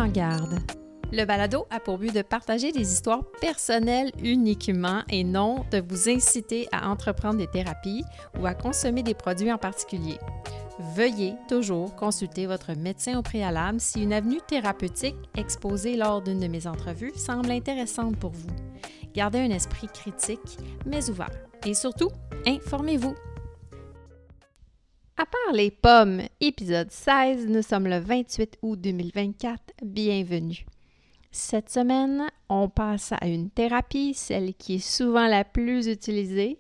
Enfants Garde. Le balado a pour but de partager des histoires personnelles uniquement et non de vous inciter à entreprendre des thérapies ou à consommer des produits en particulier. Veuillez toujours consulter votre médecin au préalable si une avenue thérapeutique exposée lors d'une de mes entrevues semble intéressante pour vous. Gardez un esprit critique, mais ouvert. Et surtout, informez-vous. À part les pommes, épisode 16, nous sommes le 28 août 2024. Bienvenue. Cette semaine, on passe à une thérapie, celle qui est souvent la plus utilisée,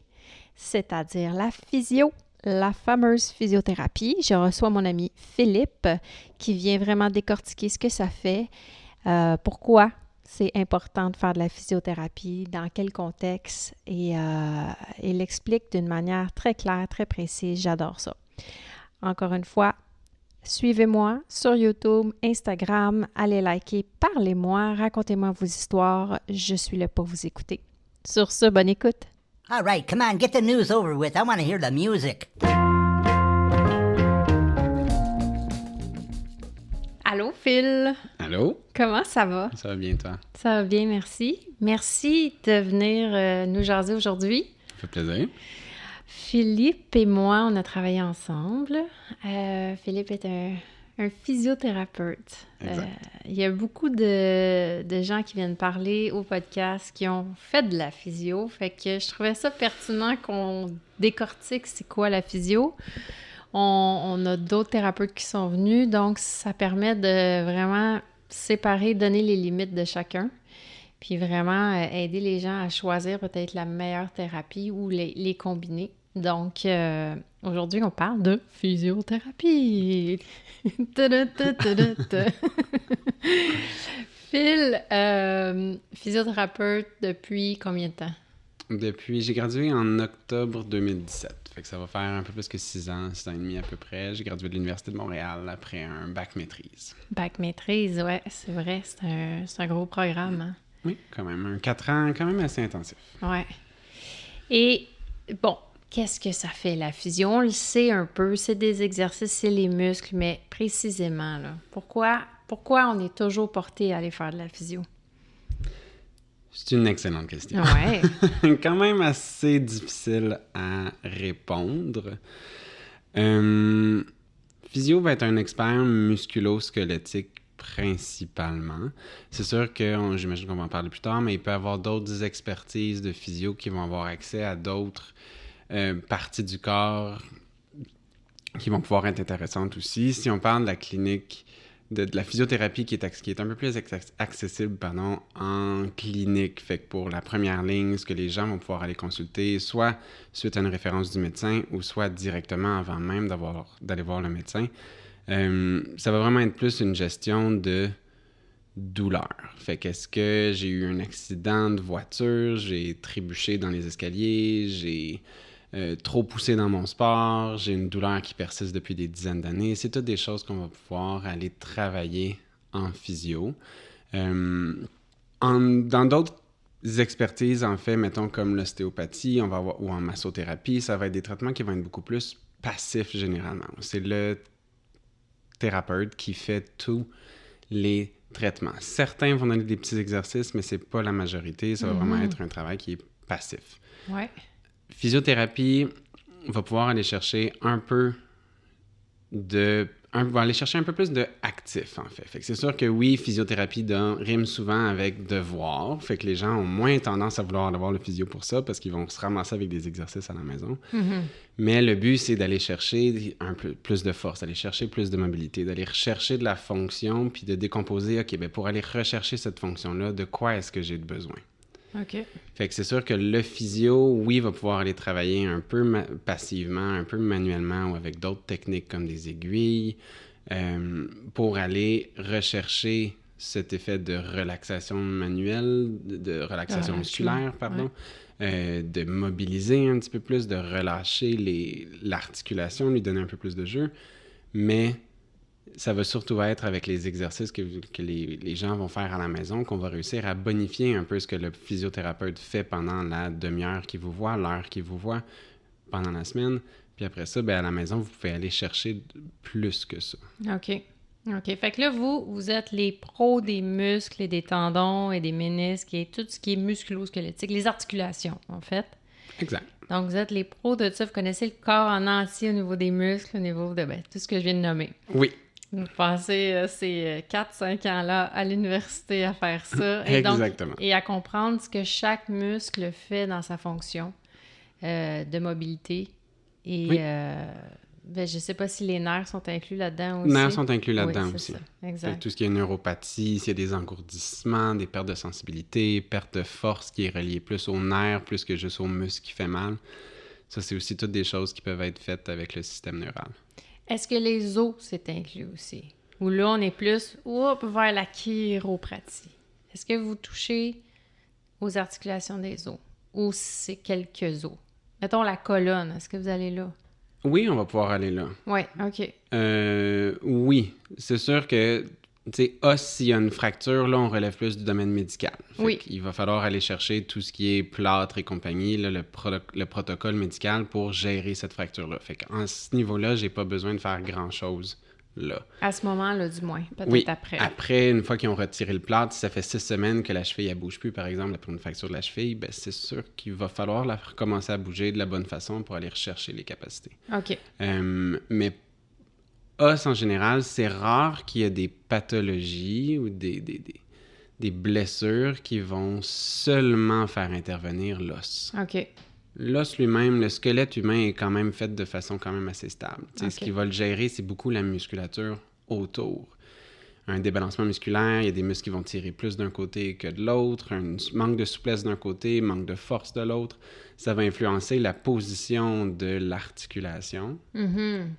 c'est-à-dire la physio, la fameuse physiothérapie. Je reçois mon ami Philippe qui vient vraiment décortiquer ce que ça fait, pourquoi c'est important de faire de la physiothérapie, dans quel contexte, et il l'explique d'une manière très claire, très précise. J'adore ça. Encore une fois, suivez-moi sur YouTube, Instagram, allez liker, parlez-moi, racontez-moi vos histoires, je suis là pour vous écouter. Sur ce, bonne écoute! All right, come on, get the news over with. I want to hear the music. Allô, Phil! Allô? Comment ça va? Ça va bien, toi? Ça va bien, merci. Merci de venir nous jaser aujourd'hui. Ça fait plaisir. Philippe et moi, on a travaillé ensemble. Philippe est un physiothérapeute. Il y a beaucoup de gens qui viennent parler au podcast qui ont fait de la physio. Fait que je trouvais ça pertinent qu'on décortique c'est quoi la physio. On a d'autres thérapeutes qui sont venus, donc ça permet de vraiment séparer, donner les limites de chacun. Puis vraiment aider les gens à choisir peut-être la meilleure thérapie ou les combiner. Donc, aujourd'hui, on parle de physiothérapie. Phil, physiothérapeute depuis combien de temps? J'ai gradué en octobre 2017. Fait que ça va faire un peu plus que 6 ans et demi à peu près. J'ai gradué de l'Université de Montréal après un bac maîtrise. Bac maîtrise, ouais, c'est vrai, c'est un gros programme. Hein? Oui, quand même. Un 4 ans, quand même assez intensif. Ouais. Et bon, qu'est-ce que ça fait, la physio? On le sait un peu, c'est des exercices, c'est les muscles, mais précisément, là, pourquoi on est toujours porté à aller faire de la physio? C'est une excellente question. Ouais. Quand même assez difficile à répondre. Physio va être un expert musculo-squelettique principalement. C'est sûr que, j'imagine qu'on va en parler plus tard, mais il peut y avoir d'autres expertises de physio qui vont avoir accès à d'autres parties du corps qui vont pouvoir être intéressantes aussi. Si on parle de la clinique, de la physiothérapie qui est un peu plus accessible en clinique, fait que pour la première ligne, ce que les gens vont pouvoir aller consulter, soit suite à une référence du médecin ou soit directement avant même d'aller voir le médecin, ça va vraiment être plus une gestion de douleur. Fait qu'est-ce que j'ai eu un accident de voiture, j'ai trébuché dans les escaliers, j'ai trop poussé dans mon sport, j'ai une douleur qui persiste depuis des dizaines d'années. C'est toutes des choses qu'on va pouvoir aller travailler en physio. Dans d'autres expertises, en fait, mettons comme l'ostéopathie, ou en massothérapie, ça va être des traitements qui vont être beaucoup plus passifs généralement. C'est le thérapeute qui fait tous les traitements. Certains vont donner des petits exercices, mais c'est pas la majorité. Ça va vraiment être un travail qui est passif. Ouais. Physiothérapie va pouvoir aller chercher un peu plus de actif, en fait. Fait que c'est sûr que oui, physiothérapie rime souvent avec devoir. Fait que les gens ont moins tendance à vouloir avoir le physio pour ça parce qu'ils vont se ramasser avec des exercices à la maison. Mm-hmm. Mais le but, c'est d'aller chercher un peu plus de force, d'aller chercher plus de mobilité, d'aller rechercher de la fonction puis de décomposer, OK, bien pour aller rechercher cette fonction-là, de quoi est-ce que j'ai besoin? OK. Fait que c'est sûr que le physio, oui, va pouvoir aller travailler un peu passivement, un peu manuellement ou avec d'autres techniques comme des aiguilles pour aller rechercher cet effet de relaxation manuelle, de relaxation musculaire, pardon, de mobiliser un petit peu plus, de relâcher l'articulation, lui donner un peu plus de jeu. Mais ça va surtout être avec les exercices que les gens vont faire à la maison qu'on va réussir à bonifier un peu ce que le physiothérapeute fait pendant la demi-heure qu'il vous voit, l'heure qu'il vous voit pendant la semaine. Puis après ça, à la maison, vous pouvez aller chercher plus que ça. OK. OK. Fait que là, vous êtes les pros des muscles et des tendons et des ménisques et tout ce qui est musculo-squelettique, les articulations, en fait. Exact. Donc, vous êtes les pros de ça. Vous connaissez le corps en entier au niveau des muscles, au niveau de tout ce que je viens de nommer. Oui, Vous passez ces 4-5 ans-là à l'université à faire ça. Et exactement. et à comprendre ce que chaque muscle fait dans sa fonction de mobilité. Et Oui. je sais pas si les nerfs sont inclus là-dedans Les aussi. nerfs sont inclus là-dedans Oui, aussi. c'est ça. Fait que Exact. tout ce qui est neuropathie, s'il y a des engourdissements, des pertes de sensibilité, perte de force qui est reliée plus aux nerfs, plus que juste aux muscles qui fait mal. Ça, c'est aussi toutes des choses qui peuvent être faites avec le système neural. Est-ce que les os, c'est inclus aussi? Ou là, on est plus vers la chiropratie. Est-ce que vous touchez aux articulations des os? Ou c'est quelques os? Mettons la colonne, est-ce que vous allez là? Oui, on va pouvoir aller là. Oui, OK. Oui, c'est sûr que, tu sais, s'il y a une fracture, là, on relève plus du domaine médical. Oui. Il va falloir aller chercher tout ce qui est plâtre et compagnie, là, le protocole médical pour gérer cette fracture-là. Fait qu'à ce niveau-là, j'ai pas besoin de faire grand-chose là. À ce moment-là, du moins. Peut-être Oui, après. après, une fois qu'ils ont retiré le plâtre, si ça fait 6 semaines que la cheville ne bouge plus, par exemple, après une fracture de la cheville, ben, c'est sûr qu'il va falloir la recommencer à bouger de la bonne façon pour aller rechercher les capacités. OK. Mais os, en général, c'est rare qu'il y ait des pathologies ou des blessures qui vont seulement faire intervenir l'os. OK. L'os lui-même, le squelette humain est quand même fait de façon quand même assez stable. Ok. Ce qui va le gérer, c'est beaucoup la musculature autour. Un débalancement musculaire, il y a des muscles qui vont tirer plus d'un côté que de l'autre, un manque de souplesse d'un côté, manque de force de l'autre. Ça va influencer la position de l'articulation. Mhm.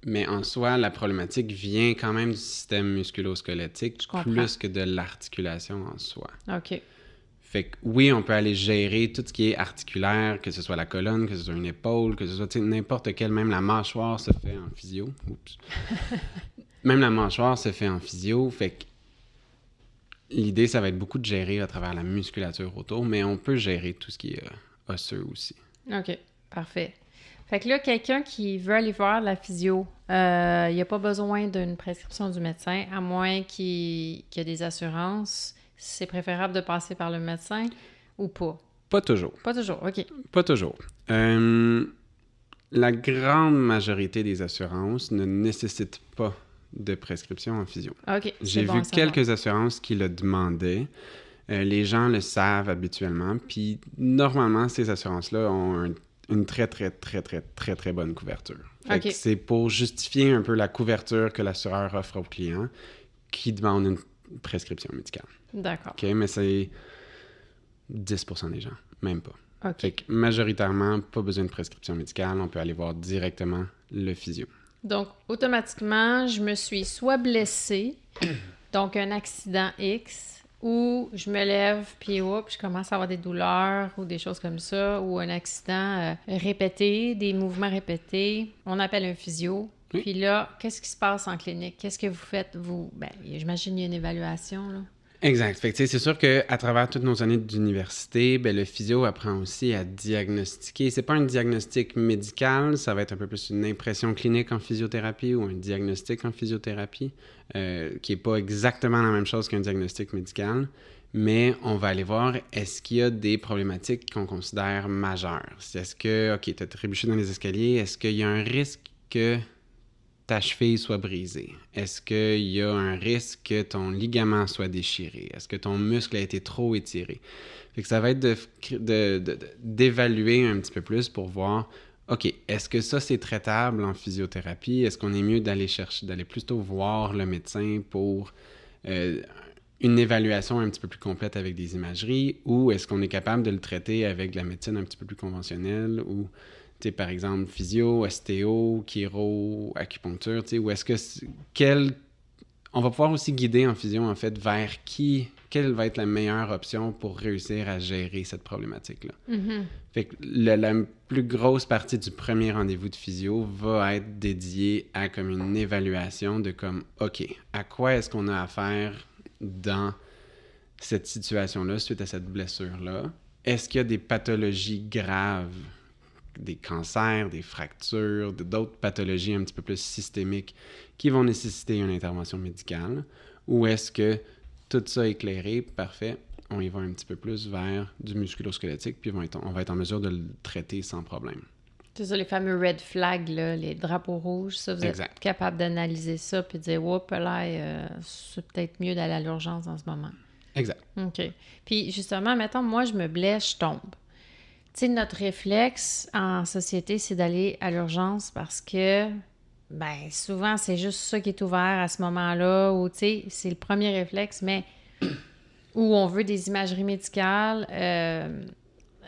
Mais en soi, la problématique vient quand même du système musculo-squelettique Je comprends. plus que de l'articulation en soi. OK. Fait que oui, on peut aller gérer tout ce qui est articulaire, que ce soit la colonne, que ce soit une épaule, que ce soit n'importe quel, même la mâchoire se fait en physio. Oups. Même la mâchoire se fait en physio. Fait que l'idée, ça va être beaucoup de gérer à travers la musculature autour, mais on peut gérer tout ce qui est osseux aussi. OK. Parfait. Fait que là, quelqu'un qui veut aller voir de la physio, il n'y a pas besoin d'une prescription du médecin, à moins qu'il y ait des assurances. C'est préférable de passer par le médecin ou pas? Pas toujours. Pas toujours, OK. Pas toujours. La grande majorité des assurances ne nécessitent pas de prescription en physio. OK, J'ai c'est bon vu à savoir. quelques assurances qui le demandaient. Les gens le savent habituellement. Puis normalement, ces assurances-là ont une très, très, très, très, très, très bonne couverture. Fait que OK. c'est pour justifier un peu la couverture que l'assureur offre aux clients qui demande une prescription médicale. D'accord. OK, mais c'est 10% des gens, même pas. OK. Fait que majoritairement, pas besoin de prescription médicale, on peut aller voir directement le physio. Donc, automatiquement, je me suis soit blessée, donc un accident X, ou je me lève, puis je commence à avoir des douleurs ou des choses comme ça, ou un accident répété, des mouvements répétés. On appelle un physio. Oui. Puis là, qu'est-ce qui se passe en clinique? Qu'est-ce que vous faites, vous? Ben, j'imagine qu'il y a une évaluation, là. Exact. Fait que, tu sais, c'est sûr qu'à travers toutes nos années d'université, ben, le physio apprend aussi à diagnostiquer. C'est pas un diagnostic médical, ça va être un peu plus une impression clinique en physiothérapie ou un diagnostic en physiothérapie, qui est pas exactement la même chose qu'un diagnostic médical. Mais on va aller voir, est-ce qu'il y a des problématiques qu'on considère majeures? Est-ce que, OK, tu as trébuché dans les escaliers, est-ce qu'il y a un risque que ta cheville soit brisée? Est-ce qu'il y a un risque que ton ligament soit déchiré? Est-ce que ton muscle a été trop étiré? Fait que ça va être d'évaluer un petit peu plus pour voir, OK, est-ce que ça c'est traitable en physiothérapie? Est-ce qu'on est mieux d'aller plutôt voir le médecin pour une évaluation un petit peu plus complète avec des imageries, ou est-ce qu'on est capable de le traiter avec de la médecine un petit peu plus conventionnelle, ou par exemple, physio, ostéo, chiro, acupuncture, ou est-ce que on va pouvoir aussi guider en physio, en fait, vers quelle va être la meilleure option pour réussir à gérer cette problématique-là. Mm-hmm. Fait que la plus grosse partie du premier rendez-vous de physio va être dédiée à comme une évaluation de comme, OK, à quoi est-ce qu'on a affaire dans cette situation-là, suite à cette blessure-là? Est-ce qu'il y a des pathologies graves des cancers, des fractures, d'autres pathologies un petit peu plus systémiques qui vont nécessiter une intervention médicale? Ou est-ce que tout ça éclairé, parfait, on y va un petit peu plus vers du musculo-squelettique, puis on va être en mesure de le traiter sans problème. C'est ça, les fameux red flags, là, les drapeaux rouges, ça, vous êtes capable d'analyser ça puis de dire, oups, là, c'est peut-être mieux d'aller à l'urgence en ce moment. Exact. OK. Puis justement, mettons, moi, je me blesse, je tombe. Tu sais, notre réflexe en société, c'est d'aller à l'urgence parce que, ben, souvent, c'est juste ça qui est ouvert à ce moment-là, ou, tu sais, c'est le premier réflexe, mais où on veut des imageries médicales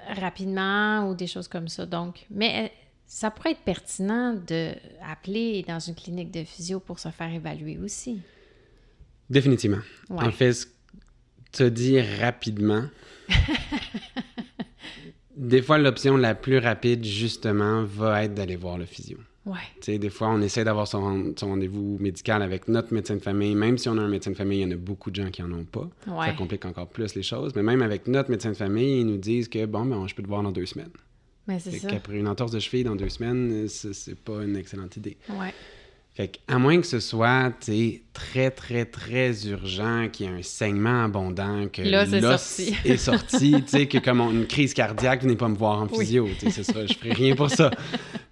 rapidement ou des choses comme ça. Donc, mais ça pourrait être pertinent d'appeler dans une clinique de physio pour se faire évaluer aussi. Définitivement. Ouais. En fait, te dire rapidement, des fois, l'option la plus rapide, justement, va être d'aller voir le physio. Ouais. Tu sais, des fois, on essaie d'avoir son rendez-vous médical avec notre médecin de famille. Même si on a un médecin de famille, il y en a beaucoup de gens qui n'en ont pas. Ouais. Ça complique encore plus les choses. Mais même avec notre médecin de famille, ils nous disent que, bon, ben, je peux te voir dans 2 semaines. Mais c'est ça. Qu'après une entorse de cheville dans 2 semaines, c'est pas une excellente idée. Ouais. Fait qu'à moins que ce soit, tu sais, très, très, très urgent, qu'il y ait un saignement abondant, que l'os est sorti, tu sais, que comme une crise cardiaque, venez pas me voir en physio, tu sais, je ferai rien pour ça.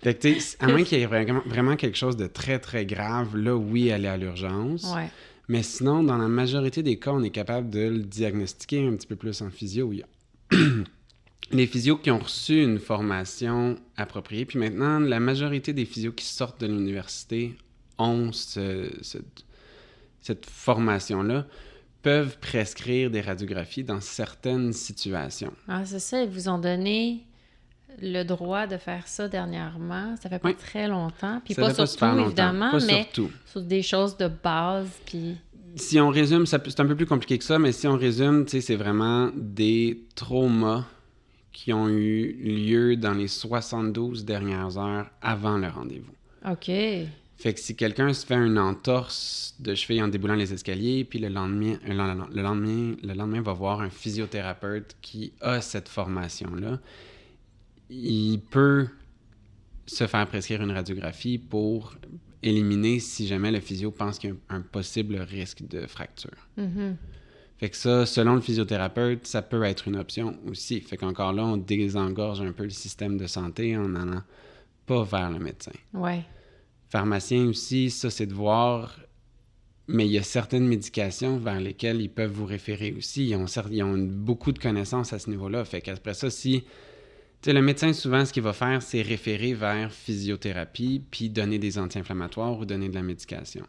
Fait que, tu sais, à moins qu'il y ait vraiment quelque chose de très, très grave, là, oui, aller à l'urgence. Ouais. Mais sinon, dans la majorité des cas, on est capable de le diagnostiquer un petit peu plus en physio. Il y a les physios qui ont reçu une formation appropriée, puis maintenant, la majorité des physios qui sortent de l'université ont cette formation-là, peuvent prescrire des radiographies dans certaines situations. Ah, c'est ça, ils vous ont donné le droit de faire ça dernièrement. Ça fait pas très longtemps. Puis pas surtout, évidemment, mais sur des choses de base. Puis... Si on résume, c'est un peu plus compliqué que ça, mais si on résume, tu sais, c'est vraiment des traumas qui ont eu lieu dans les 72 dernières heures avant le rendez-vous. OK. Fait que si quelqu'un se fait une entorse de cheville en déboulant les escaliers, puis le lendemain va voir un physiothérapeute qui a cette formation-là, il peut se faire prescrire une radiographie pour éliminer si jamais le physio pense qu'il y a un possible risque de fracture. Mm-hmm. Fait que ça, selon le physiothérapeute, ça peut être une option aussi. Fait qu'encore là, on désengorge un peu le système de santé en n'allant pas vers le médecin. Ouais. Pharmacien aussi, ça, c'est de voir... Mais il y a certaines médications vers lesquelles ils peuvent vous référer aussi. Ils ont beaucoup de connaissances à ce niveau-là. Fait qu'après ça, si... Tu sais, le médecin, souvent, ce qu'il va faire, c'est référer vers physiothérapie, puis donner des anti-inflammatoires ou donner de la médication.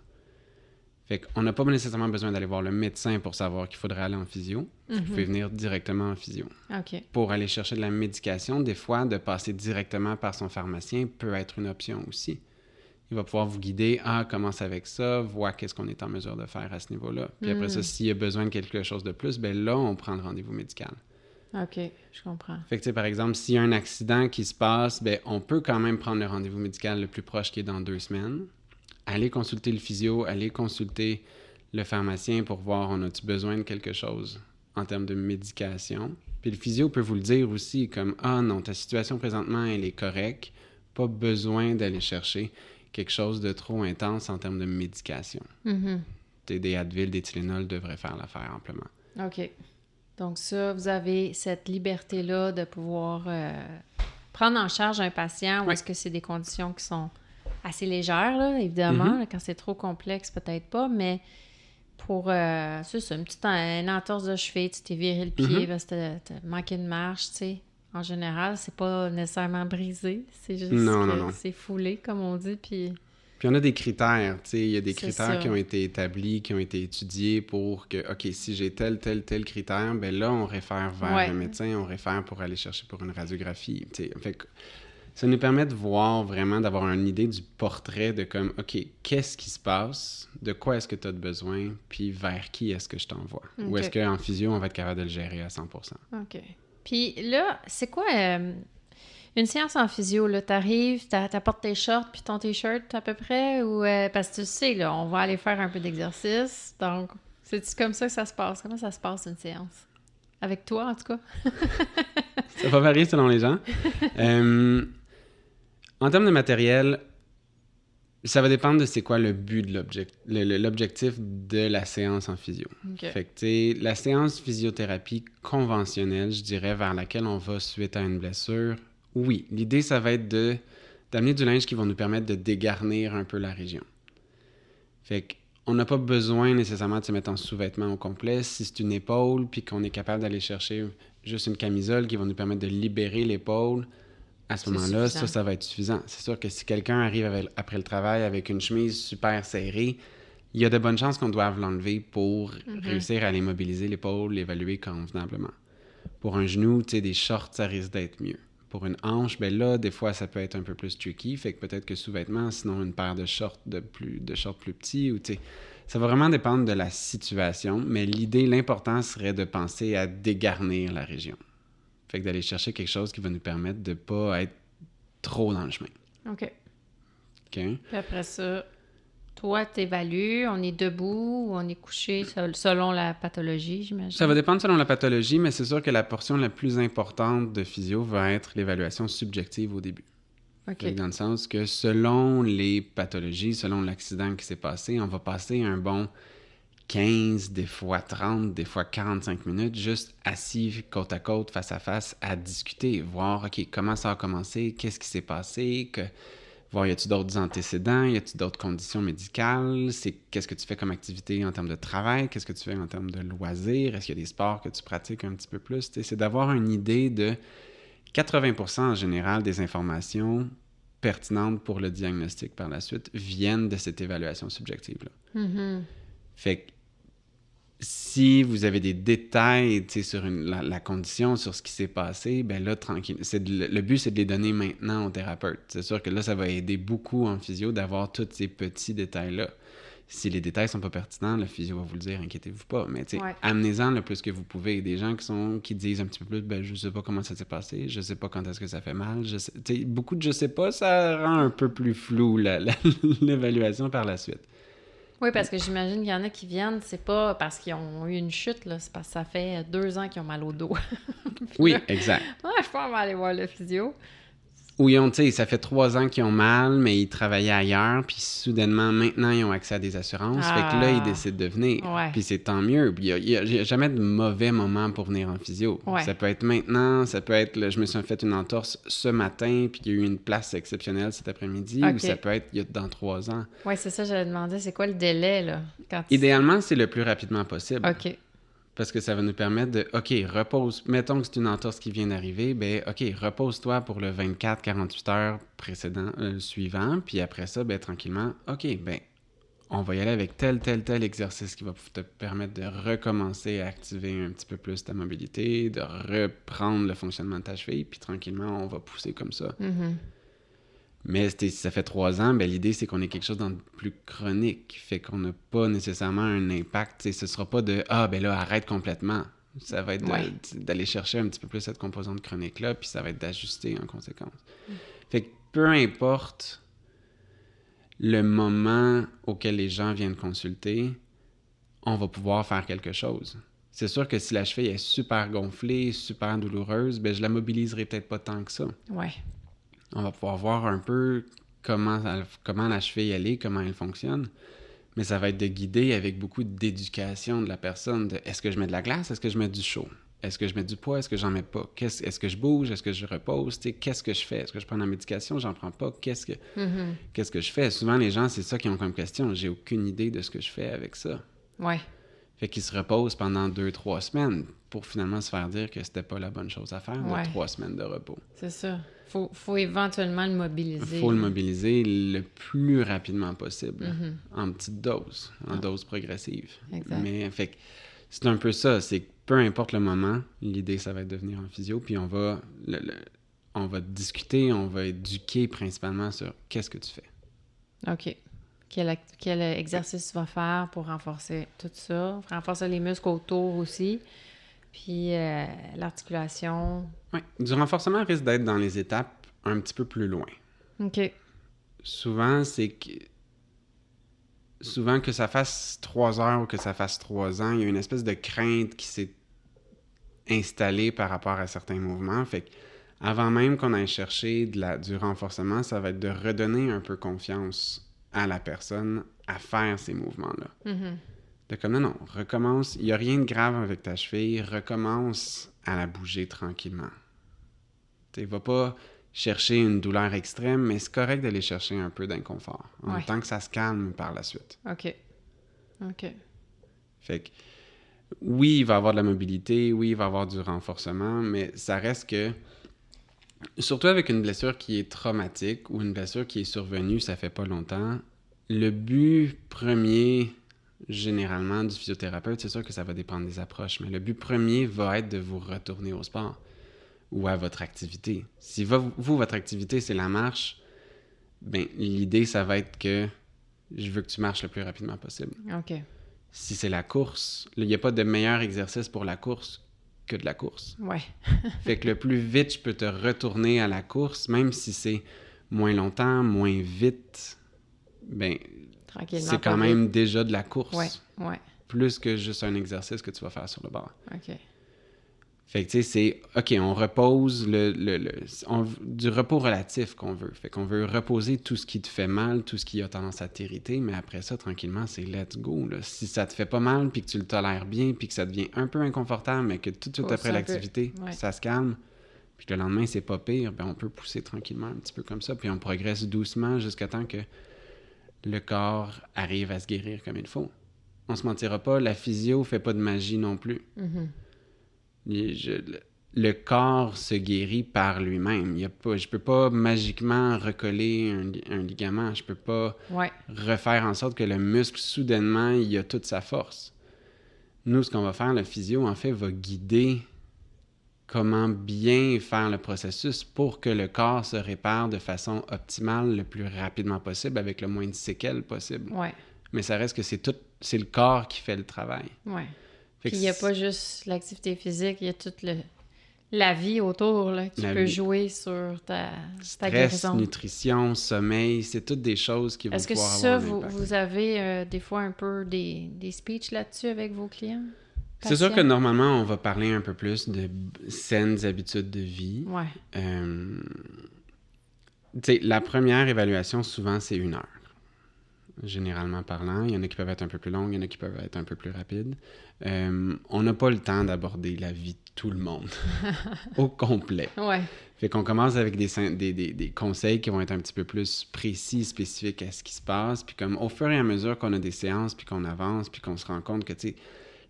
Fait qu'on n'a pas nécessairement besoin d'aller voir le médecin pour savoir qu'il faudrait aller en physio. Vous pouvez venir directement en physio. OK. Pour aller chercher de la médication, des fois, de passer directement par son pharmacien peut être une option aussi. Il va pouvoir vous guider, commence avec ça, vois qu'est-ce qu'on est en mesure de faire à ce niveau-là. Puis après ça, s'il y a besoin de quelque chose de plus, ben là, on prend le rendez-vous médical. OK, je comprends. Fait que, tu sais, par exemple, s'il y a un accident qui se passe, ben on peut quand même prendre le rendez-vous médical le plus proche qui est dans 2 semaines. Aller consulter le physio, aller consulter le pharmacien pour voir, on a-tu besoin de quelque chose en termes de médication. Puis le physio peut vous le dire aussi, comme, non, ta situation présentement, elle est correcte, pas besoin d'aller chercher quelque chose de trop intense en termes de médication. Mm-hmm. Des Advil, des Tylenol devraient faire l'affaire amplement. OK. Donc ça, vous avez cette liberté-là de pouvoir prendre en charge un patient ou est-ce que c'est des conditions qui sont assez légères, là, évidemment. Là, quand c'est trop complexe, peut-être pas, mais pour, c'est ça, une entorse de cheville, tu t'es viré le pied parce que t'as manqué de marche, tu sais. En général, c'est pas nécessairement brisé, c'est juste que c'est foulé, comme on dit, puis on a des critères, tu sais, il y a des critères qui ont été établis, qui ont été étudiés pour que, OK, si j'ai tel critère, ben là, on réfère vers le médecin, on réfère pour aller chercher pour une radiographie, tu sais. Fait que ça nous permet de voir vraiment, d'avoir une idée du portrait de comme, OK, qu'est-ce qui se passe, de quoi est-ce que tu as besoin, puis vers qui est-ce que je t'envoie. Okay. Ou est-ce qu'en physio, on va être capable de le gérer à 100%. OK. Puis là, c'est quoi une séance en physio? Là, t'arrives, t'apportes tes shorts puis ton t-shirt à peu près? Ou parce que tu sais, là, on va aller faire un peu d'exercice. Donc, c'est comme ça que ça se passe? Comment ça se passe, une séance? Avec toi, en tout cas? Ça va varier selon les gens. En termes de matériel, ça va dépendre de c'est quoi le but de l'objectif de la séance en physio. Okay. Fait que, tu sais, la séance physiothérapie conventionnelle, je dirais, vers laquelle on va suite à une blessure, oui, l'idée, ça va être d'amener du linge qui va nous permettre de dégarnir un peu la région. Fait qu'on n'a pas besoin nécessairement de se mettre en sous-vêtements au complet. Si c'est une épaule, puis qu'on est capable d'aller chercher juste une camisole qui va nous permettre de libérer l'épaule, à ce moment-là, ça va être suffisant. C'est sûr que si quelqu'un arrive après le travail avec une chemise super serrée, il y a de bonnes chances qu'on doive l'enlever pour réussir à aller mobiliser l'épaule, l'évaluer convenablement. Pour un genou, tu sais, des shorts, ça risque d'être mieux. Pour une hanche, ben là, des fois, ça peut être un peu plus tricky, fait que peut-être que sous-vêtements, sinon une paire de shorts de shorts plus petits, ou tu sais, ça va vraiment dépendre de la situation, mais l'important serait de penser à dégarnir la région. Fait que d'aller chercher quelque chose qui va nous permettre de ne pas être trop dans le chemin. OK. Puis après ça, toi, t'évalues, on est debout ou on est couché selon la pathologie, j'imagine? Ça va dépendre selon la pathologie, mais c'est sûr que la portion la plus importante de physio va être l'évaluation subjective au début. OK. Dans le sens que selon les pathologies, selon l'accident qui s'est passé, on va passer un bon 15, des fois 30, des fois 45 minutes, juste assis côte à côte, face à face, à discuter, voir, OK, comment ça a commencé, qu'est-ce qui s'est passé, voir, y a-t-il d'autres antécédents, y a-t-il d'autres conditions médicales, qu'est-ce que tu fais comme activité en termes de travail, qu'est-ce que tu fais en termes de loisirs, est-ce qu'il y a des sports que tu pratiques un petit peu plus, c'est d'avoir une idée de 80% en général des informations pertinentes pour le diagnostic par la suite viennent de cette évaluation subjective-là. Mm-hmm. Fait que si vous avez des détails sur la condition, sur ce qui s'est passé, ben là, tranquille. Le but, c'est de les donner maintenant au thérapeute. C'est sûr que là, ça va aider beaucoup en physio d'avoir tous ces petits détails-là. Si les détails sont pas pertinents, le physio va vous le dire, inquiétez-vous pas. Mais amenez-en le plus que vous pouvez. Des gens qui disent un petit peu plus, ben je sais pas comment ça s'est passé, je sais pas quand est-ce que ça fait mal. Beaucoup de je sais pas, ça rend un peu plus flou l'évaluation par la suite. Oui, parce que j'imagine qu'il y en a qui viennent, c'est pas parce qu'ils ont eu une chute, là, c'est parce que ça fait 2 ans qu'ils ont mal au dos. Oui, exact. Je pense qu'on va aller voir le physio. Ou ils ont, tu sais, ça fait 3 ans qu'ils ont mal, mais ils travaillaient ailleurs, puis soudainement, maintenant, ils ont accès à des assurances. Fait que là, ils décident de venir. Ouais. Puis c'est tant mieux. Puis il n'y a jamais de mauvais moment pour venir en physio. Ouais. Ça peut être maintenant, ça peut être, je me suis fait une entorse ce matin, puis il y a eu une place exceptionnelle cet après-midi, ou ça peut être dans 3 ans. Oui, c'est ça, j'allais demander, c'est quoi le délai, là? Idéalement, c'est le plus rapidement possible. OK. Parce que ça va nous permettre de, OK, repose. Mettons que c'est une entorse qui vient d'arriver, ben OK, repose-toi pour le 24-48 heures précédent, suivant, puis après ça, ben tranquillement, OK, ben on va y aller avec tel exercice qui va te permettre de recommencer à activer un petit peu plus ta mobilité, de reprendre le fonctionnement de ta cheville, puis tranquillement, on va pousser comme ça. Mm-hmm. Mais si ça fait 3 ans, ben l'idée, c'est qu'on ait quelque chose de plus chronique. Fait qu'on n'a pas nécessairement un impact. T'sais, ce ne sera pas de « Ah, ben là, arrête complètement ». Ça va être d'aller chercher un petit peu plus cette composante chronique-là, puis ça va être d'ajuster en conséquence. Fait que peu importe le moment auquel les gens viennent consulter, on va pouvoir faire quelque chose. C'est sûr que si la cheville est super gonflée, super douloureuse, ben je la mobiliserai peut-être pas tant que ça. Ouais. On va pouvoir voir un peu comment la cheville elle est, comment elle fonctionne. Mais ça va être de guider avec beaucoup d'éducation de la personne. Est-ce que je mets de la glace? Est-ce que je mets du chaud? Est-ce que je mets du poids? Est-ce que j'en mets pas? Est-ce que je bouge? Est-ce que je repose? Qu'est-ce que je fais? Est-ce que je prends la médication? J'en prends pas? Qu'est-ce que je fais? Souvent, les gens, c'est ça qu'ils ont comme question. J'ai aucune idée de ce que je fais avec ça. Ouais. Fait qu'ils se reposent pendant 2-3 semaines pour finalement se faire dire que c'était pas la bonne chose à faire, 3 semaines de repos. C'est ça. Faut éventuellement le mobiliser. Il faut le mobiliser le plus rapidement possible, en petites doses, en doses progressives. Exact. Mais fait que c'est un peu ça, c'est que peu importe le moment, l'idée, ça va être de venir en physio, puis on va discuter, on va éduquer principalement sur qu'est-ce que tu fais. OK. Quel exercice tu vas faire pour renforcer tout ça, renforcer les muscles autour aussi, puis l'articulation. Oui, du renforcement risque d'être dans les étapes un petit peu plus loin. OK. Souvent, que ça fasse 3 heures ou que ça fasse 3 ans, il y a une espèce de crainte qui s'est installée par rapport à certains mouvements. Fait Avant même qu'on aille chercher du renforcement, ça va être de redonner un peu confiance à la personne à faire ces mouvements-là. De comme, non, recommence, il n'y a rien de grave avec ta cheville, recommence à la bouger tranquillement. Tu ne vas pas chercher une douleur extrême, mais c'est correct d'aller chercher un peu d'inconfort, en tant que ça se calme par la suite. OK. Fait que, oui, il va y avoir de la mobilité, oui, il va y avoir du renforcement, mais ça reste que, surtout avec une blessure qui est traumatique ou une blessure qui est survenue, ça fait pas longtemps, le but premier, généralement, du physiothérapeute, c'est sûr que ça va dépendre des approches, mais le but premier va être de vous retourner au sport ou à votre activité. Si votre activité, c'est la marche, ben l'idée, ça va être que je veux que tu marches le plus rapidement possible. OK. Si c'est la course, il n'y a pas de meilleur exercice pour la course que de la course. Ouais. Fait que le plus vite je peux te retourner à la course, même si c'est moins longtemps, moins vite, ben c'est quand même déjà de la course. Ouais. Plus que juste un exercice que tu vas faire sur le bord. OK. Fait que tu sais, c'est OK, on repose du repos relatif qu'on veut. Fait qu'on veut reposer tout ce qui te fait mal, tout ce qui a tendance à t'irriter, mais après ça, tranquillement, c'est let's go. Là. Si ça te fait pas mal, puis que tu le tolères bien, puis que ça devient un peu inconfortable, mais que tout de suite après l'activité, ça se calme, puis que le lendemain, c'est pas pire, ben on peut pousser tranquillement un petit peu comme ça, puis on progresse doucement jusqu'à temps que le corps arrive à se guérir comme il faut. On se mentira pas, la physio fait pas de magie non plus. Le corps se guérit par lui-même. Je peux pas magiquement recoller un ligament. Je peux pas refaire en sorte que le muscle, soudainement, il a toute sa force. Nous, ce qu'on va faire, le physio, en fait, va guider comment bien faire le processus pour que le corps se répare de façon optimale le plus rapidement possible, avec le moins de séquelles possible. Mais ça reste que c'est le corps qui fait le travail. Puis il n'y a pas juste l'activité physique, il y a toute la vie autour là, qui peut jouer sur ta guérison. Stress, nutrition, sommeil, c'est toutes des choses qui vont pouvoir avoir un impact. Est-ce que vous avez des fois un peu des speeches là-dessus avec vos clients? C'est sûr que normalement, on va parler un peu plus de saines habitudes de vie. La première évaluation, souvent, c'est 1 heure. Généralement parlant. Il y en a qui peuvent être un peu plus longues, il y en a qui peuvent être un peu plus rapides. On n'a pas le temps d'aborder la vie de tout le monde au complet. Fait qu'on commence avec des conseils qui vont être un petit peu plus précis, spécifiques à ce qui se passe. Puis comme au fur et à mesure qu'on a des séances, puis qu'on avance, puis qu'on se rend compte que, tu sais,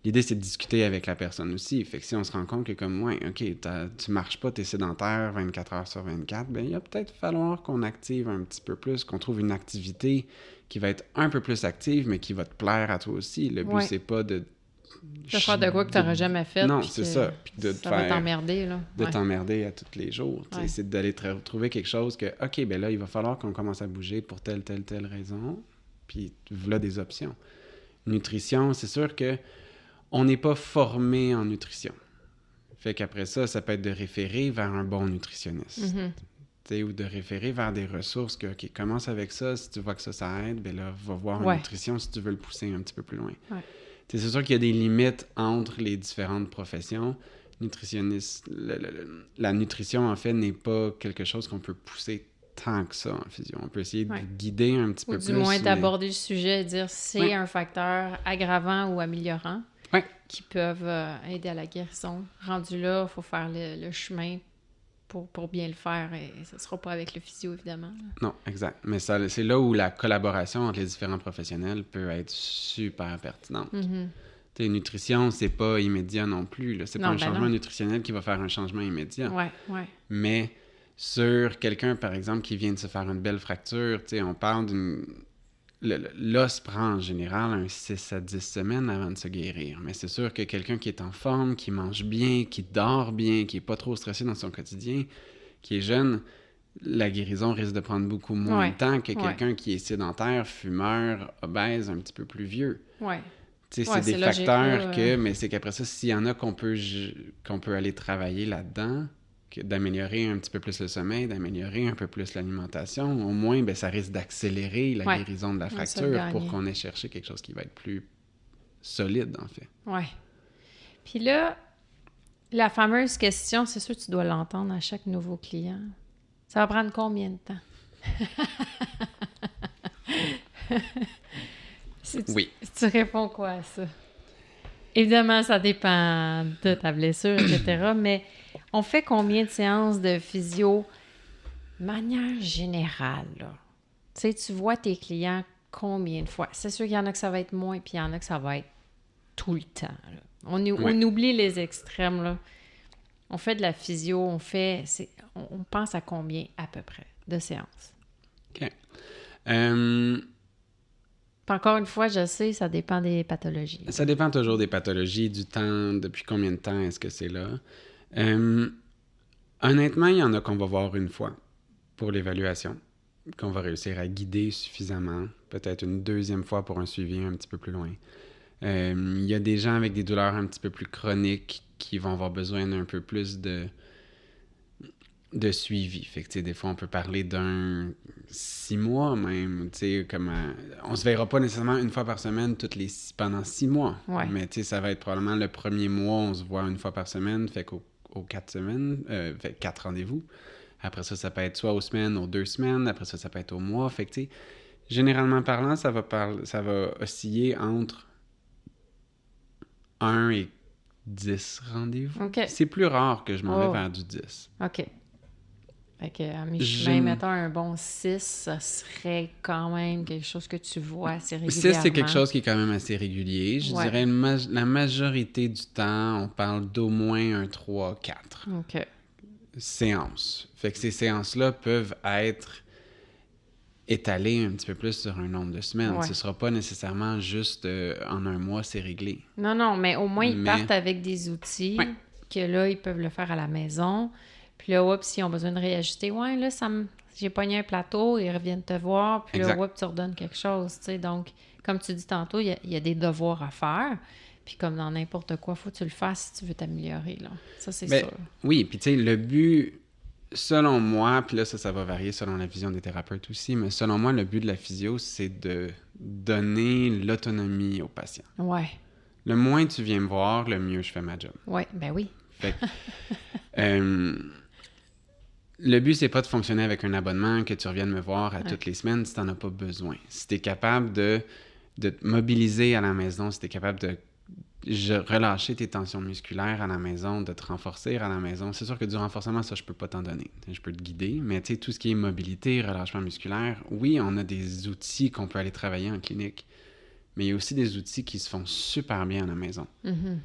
l'idée, c'est de discuter avec la personne aussi. Fait que si on se rend compte que comme, OK, tu marches pas, t'es sédentaire 24 heures sur 24, ben il va peut-être falloir qu'on active un petit peu plus, qu'on trouve une activité qui va être un peu plus active, mais qui va te plaire à toi aussi. Le but, c'est pas de faire de quoi que tu n'auras jamais fait. Non, c'est ça. Puis ça va t'emmerder, là. De t'emmerder à tous les jours. C'est d'aller trouver quelque chose que, OK, ben là, il va falloir qu'on commence à bouger pour telle raison. Puis voilà des options. Nutrition, c'est sûr que on n'est pas formé en nutrition. Fait qu'après ça peut être de référer vers un bon nutritionniste. Ou de référer vers des ressources que, OK, commence avec ça, si tu vois que ça aide, ben là, va voir une nutrition si tu veux le pousser un petit peu plus loin. C'est sûr qu'il y a des limites entre les différentes professions. Nutritionniste, la nutrition, en fait, n'est pas quelque chose qu'on peut pousser tant que ça en physio. On peut essayer de guider un petit peu plus. Ou du moins d'aborder le sujet et dire c'est un facteur aggravant ou améliorant qui peuvent aider à la guérison. Rendu là, il faut faire le chemin pour bien le faire et ça ne sera pas avec le physio, évidemment. Non, exact. Mais c'est là où la collaboration entre les différents professionnels peut être super pertinente. Nutrition, c'est pas immédiat non plus. Là. C'est pas un changement nutritionnel qui va faire un changement immédiat. Mais sur quelqu'un, par exemple, qui vient de se faire une belle fracture, on parle d'une... L'os prend en général 6 à 10 semaines avant de se guérir. Mais c'est sûr que quelqu'un qui est en forme, qui mange bien, qui dort bien, qui n'est pas trop stressé dans son quotidien, qui est jeune, la guérison risque de prendre beaucoup moins de temps que quelqu'un qui est sédentaire, fumeur, obèse, un petit peu plus vieux. C'est des facteurs mais c'est qu'après ça, s'il y en a qu'on peut aller travailler là-dedans, d'améliorer un petit peu plus le sommeil, d'améliorer un peu plus l'alimentation, au moins, ben, ça risque d'accélérer la guérison de la fracture pour qu'on ait cherché quelque chose qui va être plus solide, en fait. Puis là, La fameuse question, c'est sûr que tu dois l'entendre à chaque nouveau client. Ça va prendre combien de temps? Oui. Tu réponds quoi à ça? Évidemment, ça dépend de ta blessure, etc. Mais on fait combien de séances de physio de manière générale, là? Tu sais, tu vois tes clients combien de fois? C'est sûr qu'il y en a que ça va être moins, puis il y en a que ça va être tout le temps, là. On oublie les extrêmes, là. On fait de la physio, on pense à combien, à peu près, de séances? OK. Puis encore une fois, je sais, ça dépend des pathologies. Ça dépend toujours des pathologies, du temps, depuis combien de temps est-ce que c'est là. Honnêtement, il y en a qu'on va voir une fois pour l'évaluation, qu'on va réussir à guider suffisamment, peut-être une deuxième fois pour un suivi un petit peu plus loin. Il y a des gens avec des douleurs un petit peu plus chroniques qui vont avoir besoin d'un peu plus de suivi. Fait que, tu sais, des fois, on peut parler d'un 6 mois même, tu sais, comme... on se verra pas nécessairement une fois par semaine pendant 6 mois. Ouais. Mais, tu sais, ça va être probablement le premier mois, on se voit une fois par semaine, fait qu'aux 4 semaines, fait 4 rendez-vous. Après ça, ça peut être soit aux semaines, aux 2 semaines. Après ça, ça peut être au mois. Fait que, tu sais, généralement parlant, ça va osciller entre 1 et 10 rendez-vous. OK. C'est plus rare que je m'en vais vers du 10. OK. Fait que à mi-chemin, mettons un bon 6, ça serait quand même quelque chose que tu vois assez régulièrement. 6, c'est quelque chose qui est quand même assez régulier. Je dirais la majorité du temps, on parle d'au moins un 3-4 séances. Fait que ces séances-là peuvent être étalées un petit peu plus sur un nombre de semaines. Ouais. Ce ne sera pas nécessairement juste en un mois, c'est réglé. Non, mais au moins, ils partent avec des outils que là, ils peuvent le faire à la maison. Puis là, s'ils ont besoin de réajuster, là, j'ai pogné un plateau, ils reviennent te voir, puis là, tu redonnes quelque chose, tu sais. Donc, comme tu dis tantôt, il y a des devoirs à faire. Puis comme dans n'importe quoi, il faut que tu le fasses si tu veux t'améliorer, là. Ça, c'est sûr. Oui, puis tu sais, le but, selon moi, puis là, ça va varier selon la vision des thérapeutes aussi, mais selon moi, le but de la physio, c'est de donner l'autonomie au patient. Ouais. Le moins tu viens me voir, le mieux je fais ma job. Ouais, ben oui. Fait que, le but, c'est pas de fonctionner avec un abonnement, que tu reviennes me voir à toutes les semaines si tu n'en as pas besoin. Si tu es capable de te mobiliser à la maison, si tu es capable de relâcher tes tensions musculaires à la maison, de te renforcer à la maison, c'est sûr que du renforcement, ça, je peux pas t'en donner. Je peux te guider, mais tu sais, tout ce qui est mobilité, relâchement musculaire, oui, on a des outils qu'on peut aller travailler en clinique, mais il y a aussi des outils qui se font super bien à la maison. Mm-hmm.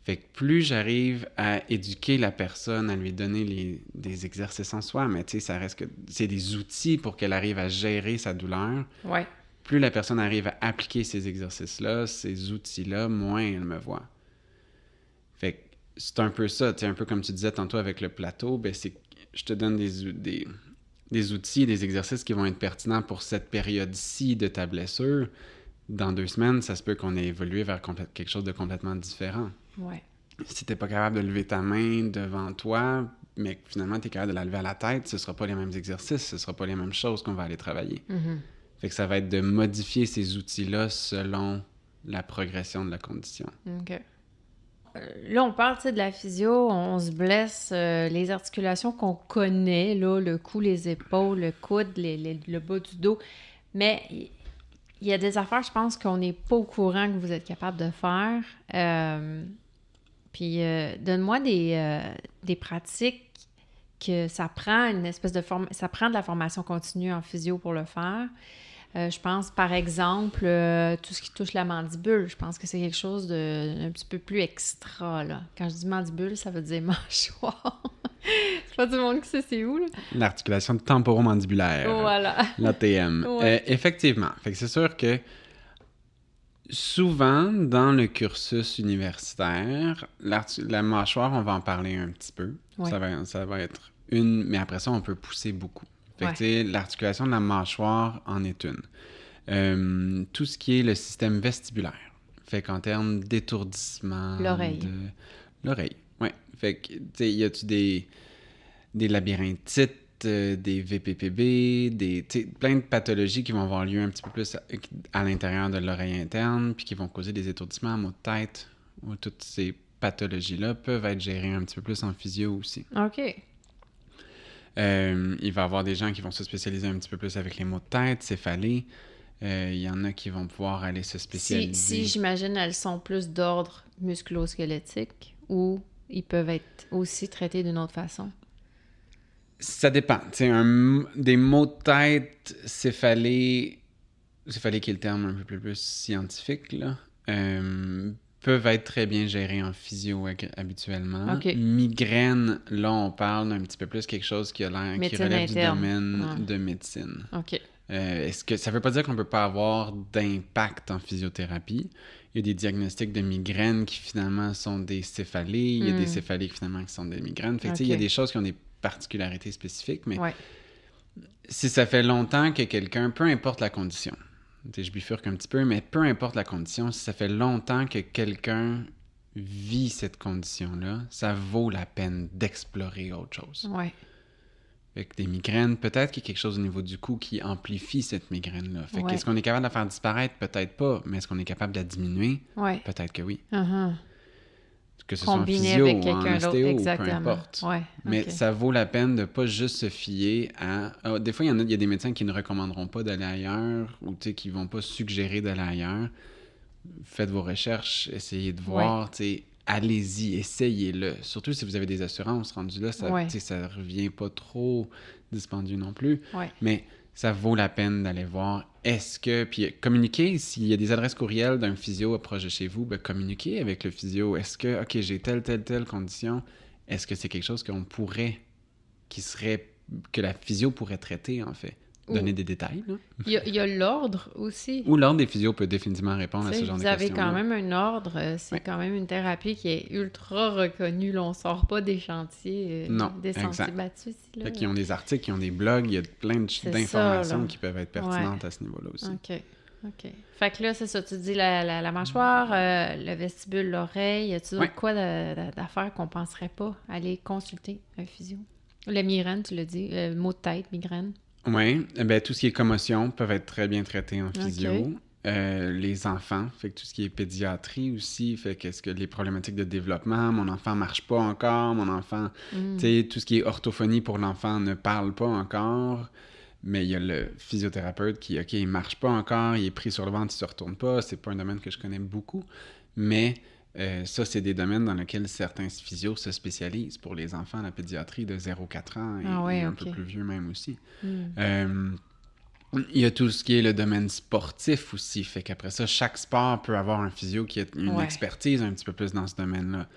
Fait que plus j'arrive à éduquer la personne, à lui donner des exercices en soi, mais tu sais, ça reste que c'est des outils pour qu'elle arrive à gérer sa douleur. Ouais. Plus la personne arrive à appliquer ces exercices-là, ces outils-là, moins elle me voit. Fait que c'est un peu ça, tu sais, un peu comme tu disais tantôt avec le plateau, ben c'est je te donne des outils, des exercices qui vont être pertinents pour cette période-ci de ta blessure. Dans 2 semaines, ça se peut qu'on ait évolué vers quelque chose de complètement différent. Ouais. Si t'es pas capable de lever ta main devant toi, mais que finalement t'es capable de la lever à la tête, ce sera pas les mêmes exercices, ce sera pas les mêmes choses qu'on va aller travailler. Mm-hmm. Fait que ça va être de modifier ces outils-là selon la progression de la condition. OK. Là, on parle de la physio, on se blesse, les articulations qu'on connaît, là, le cou, les épaules, le coude, le bas du dos, mais il y a des affaires, je pense, qu'on n'est pas au courant que vous êtes capable de faire. Puis, donne-moi des pratiques que ça prend une espèce de ça prend de la formation continue en physio pour le faire. Je pense, par exemple, tout ce qui touche la mandibule. Je pense que c'est quelque chose d'un petit peu plus extra, là. Quand je dis mandibule, ça veut dire mâchoire. C'est pas tout le monde qui sait c'est où, là. L'articulation temporomandibulaire. Voilà. L'ATM. Ouais. Effectivement. Fait que c'est sûr que souvent, dans le cursus universitaire, la mâchoire, on va en parler un petit peu. Ouais. Ça va être une, mais après ça, on peut pousser beaucoup. Fait que, tu sais, l'articulation de la mâchoire en est une. Tout ce qui est le système vestibulaire. Fait qu'en termes d'étourdissement... L'oreille. L'oreille, oui. Fait que, tu sais, y a-tu des labyrinthites, des VPPB, plein de pathologies qui vont avoir lieu un petit peu plus à l'intérieur de l'oreille interne, puis qui vont causer des étourdissements, maux de tête, ou toutes ces pathologies-là peuvent être gérées un petit peu plus en physio aussi. OK. Il va y avoir des gens qui vont se spécialiser un petit peu plus avec les maux de tête, céphalée. Il y en a qui vont pouvoir aller se spécialiser. Si j'imagine, elles sont plus d'ordre musculo-squelettique ou ils peuvent être aussi traités d'une autre façon? Ça dépend. Des maux de tête, céphalée qui est le terme un peu plus scientifique, là, peuvent être très bien gérés en physio habituellement. OK. Migraine, là, on parle d'un petit peu plus quelque chose qui relève interne. du domaine de médecine. OK. Est-ce que ça veut pas dire qu'on peut pas avoir d'impact en physiothérapie? Il y a des diagnostics de migraine qui finalement sont des céphalées, il y a des céphalées qui finalement qui sont des migraines. Fait que, il y a des choses qui ont des particularités spécifiques, mais si ça fait longtemps que quelqu'un, peu importe la condition, je bifurque un petit peu, mais peu importe la condition, si ça fait longtemps que quelqu'un vit cette condition-là, ça vaut la peine d'explorer autre chose. Ouais. Avec des migraines, peut-être qu'il y a quelque chose au niveau du cou qui amplifie cette migraine-là. Fait que est-ce qu'on est capable de la faire disparaître? Peut-être pas. Mais est-ce qu'on est capable de la diminuer? Ouais. Peut-être que oui. Uh-huh. Que ce soit en Combiné physio avec ou en quelqu'un d'autre, ostéo, exactement. peu importe. Ouais, Mais ok. ça vaut la peine de pas juste se fier à... des fois, il y a des médecins qui ne recommanderont pas d'aller ailleurs ou qui vont pas suggérer d'aller ailleurs. Faites vos recherches, essayez de voir, allez-y, essayez-le. Surtout si vous avez des assurances rendues là, ça revient pas trop dispendieux non plus. Ouais. Mais ça vaut la peine d'aller voir. Est-ce que... Puis communiquer, s'il y a des adresses courriel d'un physio proche de chez vous, ben communiquez avec le physio. Est-ce que, OK, j'ai telle condition, est-ce que c'est quelque chose qu'on pourrait... que la physio pourrait traiter, en fait? Donner des détails, là. Il y a l'ordre aussi. Ou l'ordre des physios peut définitivement répondre à ce genre de Vous avez questions-là. quand même un ordre. C'est quand même une thérapie qui est ultra reconnue. Là, on sort pas des chantiers, des sentiers battus. Ici, là. Fait qu'ils ont des articles, ils ont des blogs, il y a plein d'informations qui peuvent être pertinentes à ce niveau-là aussi. OK. Fait que là, c'est ça. Tu dis la mâchoire, le vestibule, l'oreille. Y a-tu d'autres quoi d'affaires qu'on penserait pas aller consulter un physio? La migraine, tu l'as dit. Maux de tête, migraine. Oui, tout ce qui est commotion peuvent être très bien traités en physio. Okay. Les enfants, fait que tout ce qui est pédiatrie aussi, fait qu'est-ce que les problématiques de développement, mon enfant marche pas encore, mon enfant, tu sais, tout ce qui est orthophonie pour l'enfant ne parle pas encore, mais il y a le physiothérapeute qui, OK, il marche pas encore, il est pris sur le ventre, il se retourne pas, c'est pas un domaine que je connais beaucoup, mais ça, c'est des domaines dans lesquels certains physios se spécialisent pour les enfants, la pédiatrie de 0-4 ans et un peu plus vieux même aussi. Il y a tout ce qui est le domaine sportif aussi, fait qu'après ça, chaque sport peut avoir un physio qui a une expertise un petit peu plus dans ce domaine-là.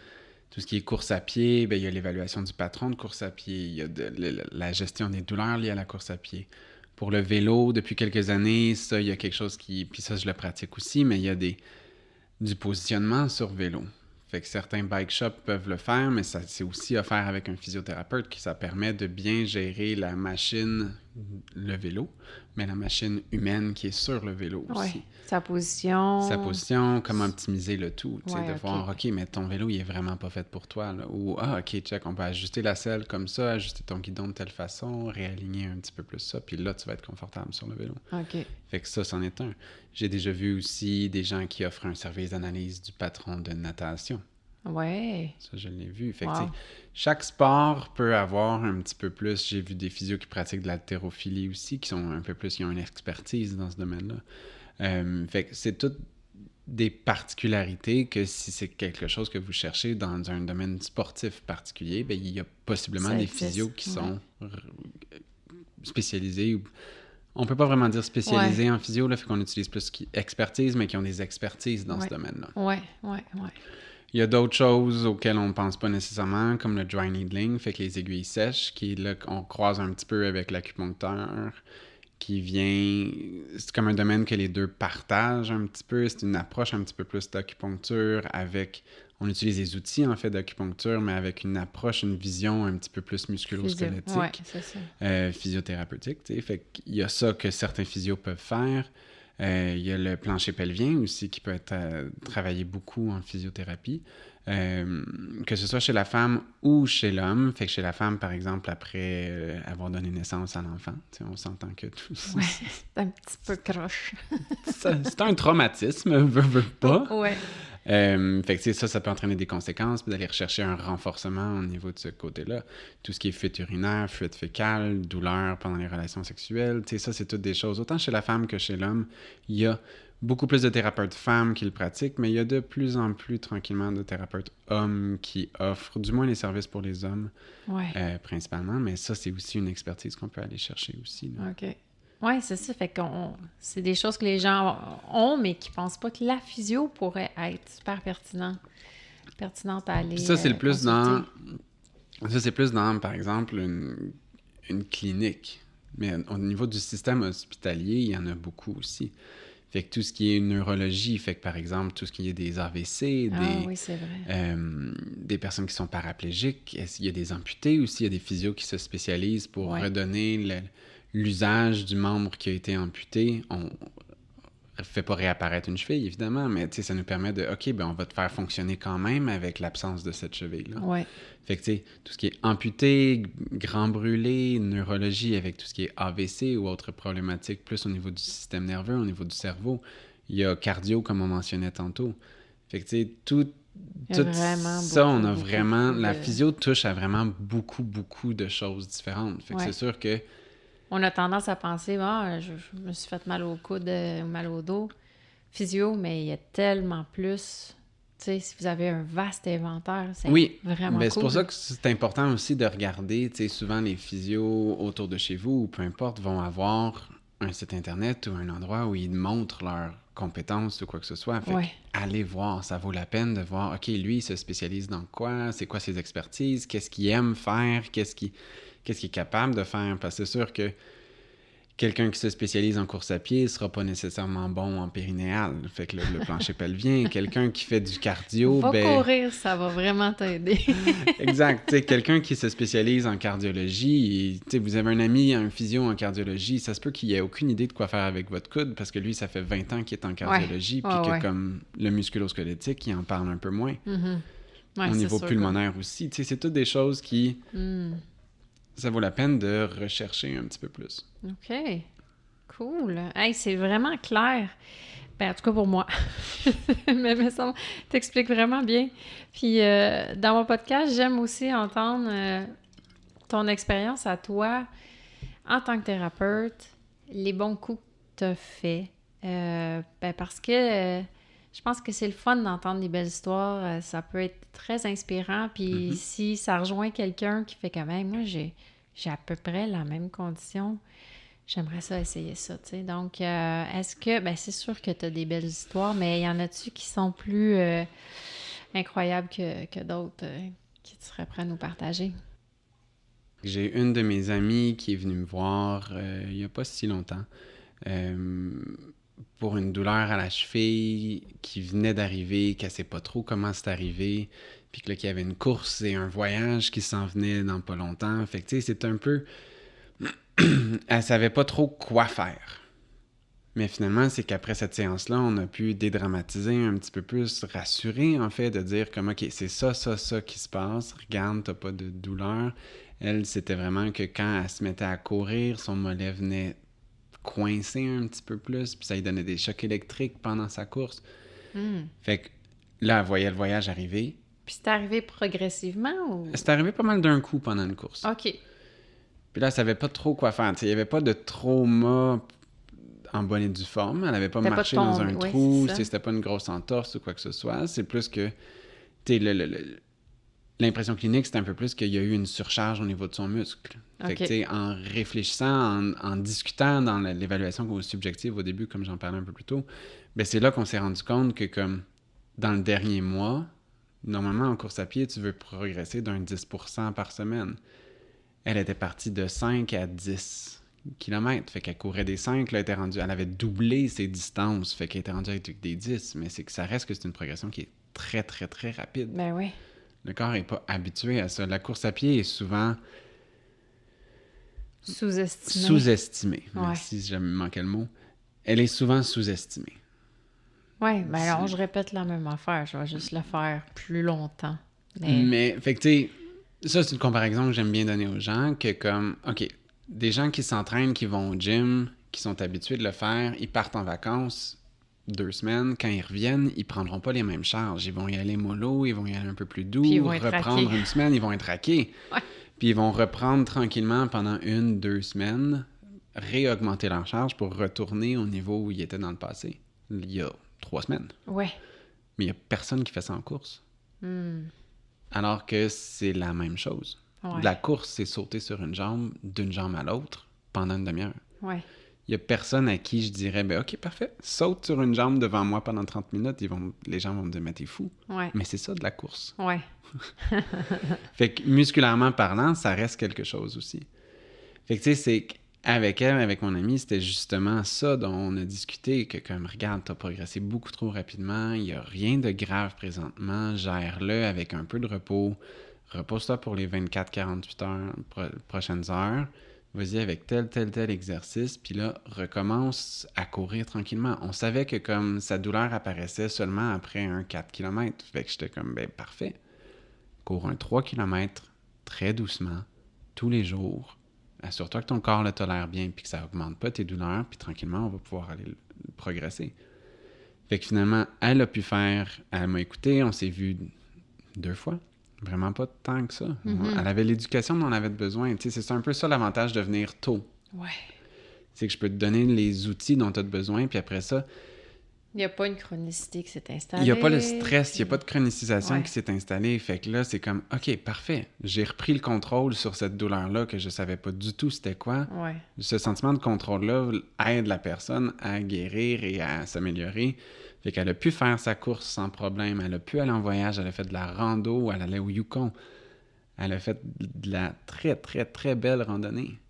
Tout ce qui est course à pied, il y a l'évaluation du patron de course à pied, il y a la gestion des douleurs liées à la course à pied. Pour le vélo, depuis quelques années, ça, il y a quelque chose qui... Puis ça, je le pratique aussi, mais il y a du positionnement sur vélo. Fait que certains bike shops peuvent le faire, mais ça, c'est aussi à faire avec un physiothérapeute qui ça permet de bien gérer la machine, le vélo, mais la machine humaine qui est sur le vélo aussi. Sa position, comment optimiser le tout, tu sais, de voir, OK, mais ton vélo, il est vraiment pas fait pour toi, là. Ou, OK, check, on peut ajuster la selle comme ça, ajuster ton guidon de telle façon, réaligner un petit peu plus ça, puis là, tu vas être confortable sur le vélo. OK. Fait que ça, c'en est un. J'ai déjà vu aussi des gens qui offrent un service d'analyse du patron de natation. Ouais. Ça, je l'ai vu. Fait que, chaque sport peut avoir un petit peu plus. J'ai vu des physios qui pratiquent de l'haltérophilie aussi, qui sont un peu plus, qui ont une expertise dans ce domaine-là. Fait que c'est toutes des particularités que si c'est quelque chose que vous cherchez dans un domaine sportif particulier, il y a possiblement des physios qui sont spécialisés. On peut pas vraiment dire spécialisés en physio, là, fait qu'on utilise plus expertise, mais qui ont des expertises dans ce domaine-là. Ouais. Il y a d'autres choses auxquelles on ne pense pas nécessairement, comme le dry needling, fait que les aiguilles sèches, qui est là qu'on croise un petit peu avec l'acupuncteur, qui vient... C'est comme un domaine que les deux partagent un petit peu. C'est une approche un petit peu plus d'acupuncture avec... On utilise des outils, en fait, d'acupuncture, mais avec une approche, une vision un petit peu plus musculo-squelettique, physiothérapeutique, tu sais. Fait qu'il y a ça que certains physios peuvent faire. Il y a le plancher pelvien aussi qui peut être travaillé beaucoup en physiothérapie, que ce soit chez la femme ou chez l'homme. Fait que chez la femme, par exemple, après avoir donné naissance à l'enfant, on s'entend que tout ça... Ouais, c'est un petit peu croche. C'est un traumatisme, veut pas. Ouais. Fait que, tu sais, ça peut entraîner des conséquences, puis d'aller rechercher un renforcement au niveau de ce côté-là. Tout ce qui est fuite urinaire, fuite fécale, douleur pendant les relations sexuelles, tu sais, ça, c'est toutes des choses. Autant chez la femme que chez l'homme, il y a beaucoup plus de thérapeutes femmes qui le pratiquent, mais il y a de plus en plus, tranquillement, de thérapeutes hommes qui offrent, du moins les services pour les hommes, principalement. Mais ça, c'est aussi une expertise qu'on peut aller chercher aussi, là. OK. Oui, c'est ça. Fait que c'est des choses que les gens ont, mais qui pensent pas que la physio pourrait être super pertinente à aller Ça, c'est le plus consulter. Ça, c'est plus dans, par exemple, une clinique. Mais au niveau du système hospitalier, il y en a beaucoup aussi. Fait que tout ce qui est neurologie, fait que par exemple, tout ce qui est des AVC, Oui, c'est vrai. des personnes qui sont paraplégiques, il y a des amputés aussi, il y a des physios qui se spécialisent pour redonner l'usage du membre qui a été amputé. On ne fait pas réapparaître une cheville, évidemment, mais ça nous permet de, OK, ben on va te faire fonctionner quand même avec l'absence de cette cheville-là. Ouais. Fait que, tu sais, tout ce qui est amputé, grand brûlé, neurologie avec tout ce qui est AVC ou autres problématiques, plus au niveau du système nerveux, au niveau du cerveau. Il y a cardio, comme on mentionnait tantôt. Fait que, tu sais, tout ça, on a vraiment... La physio touche à vraiment beaucoup, beaucoup de choses différentes. Fait que c'est sûr que... On a tendance à penser, je me suis fait mal au coude ou mal au dos, physio, mais il y a tellement plus... Tu sais, si vous avez un vaste inventaire, c'est vraiment cool. C'est pour ça que c'est important aussi de regarder, tu sais, souvent les physios autour de chez vous, ou peu importe, vont avoir un site internet ou un endroit où ils montrent leurs compétences ou quoi que ce soit. Fait allez voir, ça vaut la peine de voir, OK, lui, il se spécialise dans quoi, c'est quoi ses expertises, qu'est-ce qu'il aime faire, qu'est-ce qu'il est capable de faire, parce que c'est sûr que quelqu'un qui se spécialise en course à pied ne sera pas nécessairement bon en périnéal, fait que le plancher pelvien. Quelqu'un qui fait du cardio, courir, ça va vraiment t'aider. Exact. T'sais, quelqu'un qui se spécialise en cardiologie, vous avez un ami, un physio en cardiologie, ça se peut qu'il ait aucune idée de quoi faire avec votre coude, parce que lui, ça fait 20 ans qu'il est en cardiologie, puis que comme le musculo-squelettique, il en parle un peu moins. Au niveau pulmonaire aussi. C'est toutes des choses qui... Ça vaut la peine de rechercher un petit peu plus. OK. Cool. Hey, c'est vraiment clair. Ben, en tout cas, pour moi. mais ça t'explique vraiment bien. Puis, dans mon podcast, j'aime aussi entendre ton expérience à toi en tant que thérapeute, les bons coups que tu as faits. Parce que je pense que c'est le fun d'entendre des belles histoires. Ça peut être très inspirant. Puis, si ça rejoint quelqu'un qui fait quand même, moi, j'ai à peu près la même condition. J'aimerais ça essayer ça, tu sais. Donc, est-ce que... Ben, c'est sûr que tu as des belles histoires, mais y en a-tu qui sont plus incroyables que d'autres qui tu serais prêt à nous partager? J'ai une de mes amies qui est venue me voir il n'y a pas si longtemps pour une douleur à la cheville qui venait d'arriver, qu'elle ne sait pas trop comment c'est arrivé, puis que là, qu'il y avait une course et un voyage qui s'en venait dans pas longtemps. Fait que, tu sais, c'est un peu... Elle savait pas trop quoi faire. Mais finalement, c'est qu'après cette séance-là, on a pu dédramatiser un petit peu plus, rassurer, en fait, de dire comme, OK, c'est ça qui se passe. Regarde, t'as pas de douleur. Elle, c'était vraiment que quand elle se mettait à courir, son mollet venait coincer un petit peu plus, puis ça lui donnait des chocs électriques pendant sa course. Fait que là, elle voyait le voyage arriver. Puis c'est arrivé progressivement ou... C'est arrivé pas mal d'un coup pendant une course. OK. Puis là, elle savait pas trop quoi faire. Il n'y avait pas de trauma en bonne et due forme. Elle n'avait pas marché dans un trou. C'était pas une grosse entorse ou quoi que ce soit. C'est plus que... l'impression clinique, c'est un peu plus qu'il y a eu une surcharge au niveau de son muscle. Fait que, en réfléchissant, en discutant dans l'évaluation subjective au début, comme j'en parlais un peu plus tôt, ben c'est là qu'on s'est rendu compte que comme dans le dernier mois, normalement, en course à pied, tu veux progresser d'un 10% par semaine. Elle était partie de 5 à 10 km. Fait qu'elle courait des 5, là, elle avait doublé ses distances. Fait qu'elle était rendue avec des 10. Mais c'est que ça reste que c'est une progression qui est très, très, très rapide. Ben oui. Le corps n'est pas habitué à ça. La course à pied est souvent... Sous-estimée. Merci, je me manquais le mot. Elle est souvent sous-estimée. Oui, ben alors je répète la même affaire. Je vais juste le faire plus longtemps. Mais fait que, tu sais, ça, c'est une comparaison que j'aime bien donner aux gens, que comme, OK, des gens qui s'entraînent, qui vont au gym, qui sont habitués de le faire, ils partent en vacances, 2 semaines, quand ils reviennent, ils prendront pas les mêmes charges. Ils vont y aller mollo, ils vont y aller un peu plus doux, Puis ils vont être reprendre raqués. une semaine, ils vont être raqués. Ouais. Puis ils vont reprendre tranquillement pendant 1-2 semaines, réaugmenter leur charge pour retourner au niveau où ils étaient dans le passé, il y a 3 semaines. Ouais. Mais il n'y a personne qui fait ça en course. Alors que c'est la même chose. Ouais. La course, c'est sauter sur une jambe, d'une jambe à l'autre, pendant une demi-heure. Ouais. Il n'y a personne à qui je dirais, ben OK, parfait, saute sur une jambe devant moi pendant 30 minutes. Les gens vont me dire, mais t'es fou. Ouais. Mais c'est ça de la course. Ouais. Fait que musculairement parlant, ça reste quelque chose aussi. Fait que tu sais, c'est qu'avec elle, avec mon amie, c'était justement ça dont on a discuté, que comme, regarde, t'as progressé beaucoup trop rapidement, il n'y a rien de grave présentement, gère-le avec un peu de repos, repose-toi pour les 24-48 heures, prochaines heures, vas-y avec tel exercice, puis là, recommence à courir tranquillement. On savait que comme sa douleur apparaissait seulement après un 4 km, fait que j'étais comme, ben parfait, cours un 3 km très doucement, tous les jours, assure-toi que ton corps le tolère bien, puis que ça augmente pas tes douleurs, puis tranquillement, on va pouvoir aller progresser. Fait que finalement, elle m'a écouté, on s'est vu 2 fois. Vraiment pas tant que ça. Elle avait l'éducation dont on avait besoin. Tu sais, c'est un peu ça l'avantage de venir tôt. Ouais. C'est que je peux te donner les outils dont tu as besoin, puis après ça, Il n'y a pas une chronicité qui s'est installée. il n'y a pas le stress, il n'y a pas de chronicisation Ouais. qui s'est installée. Fait que là, c'est comme, OK, parfait. J'ai repris le contrôle sur cette douleur-là que je savais pas du tout c'était quoi. Ouais. Ce sentiment de contrôle-là aide la personne à guérir et à s'améliorer. Fait qu'elle a pu faire sa course sans problème. Elle a pu aller en voyage. Elle a fait de la rando. Elle allait au Yukon. Elle a fait de la très, très, très belle randonnée.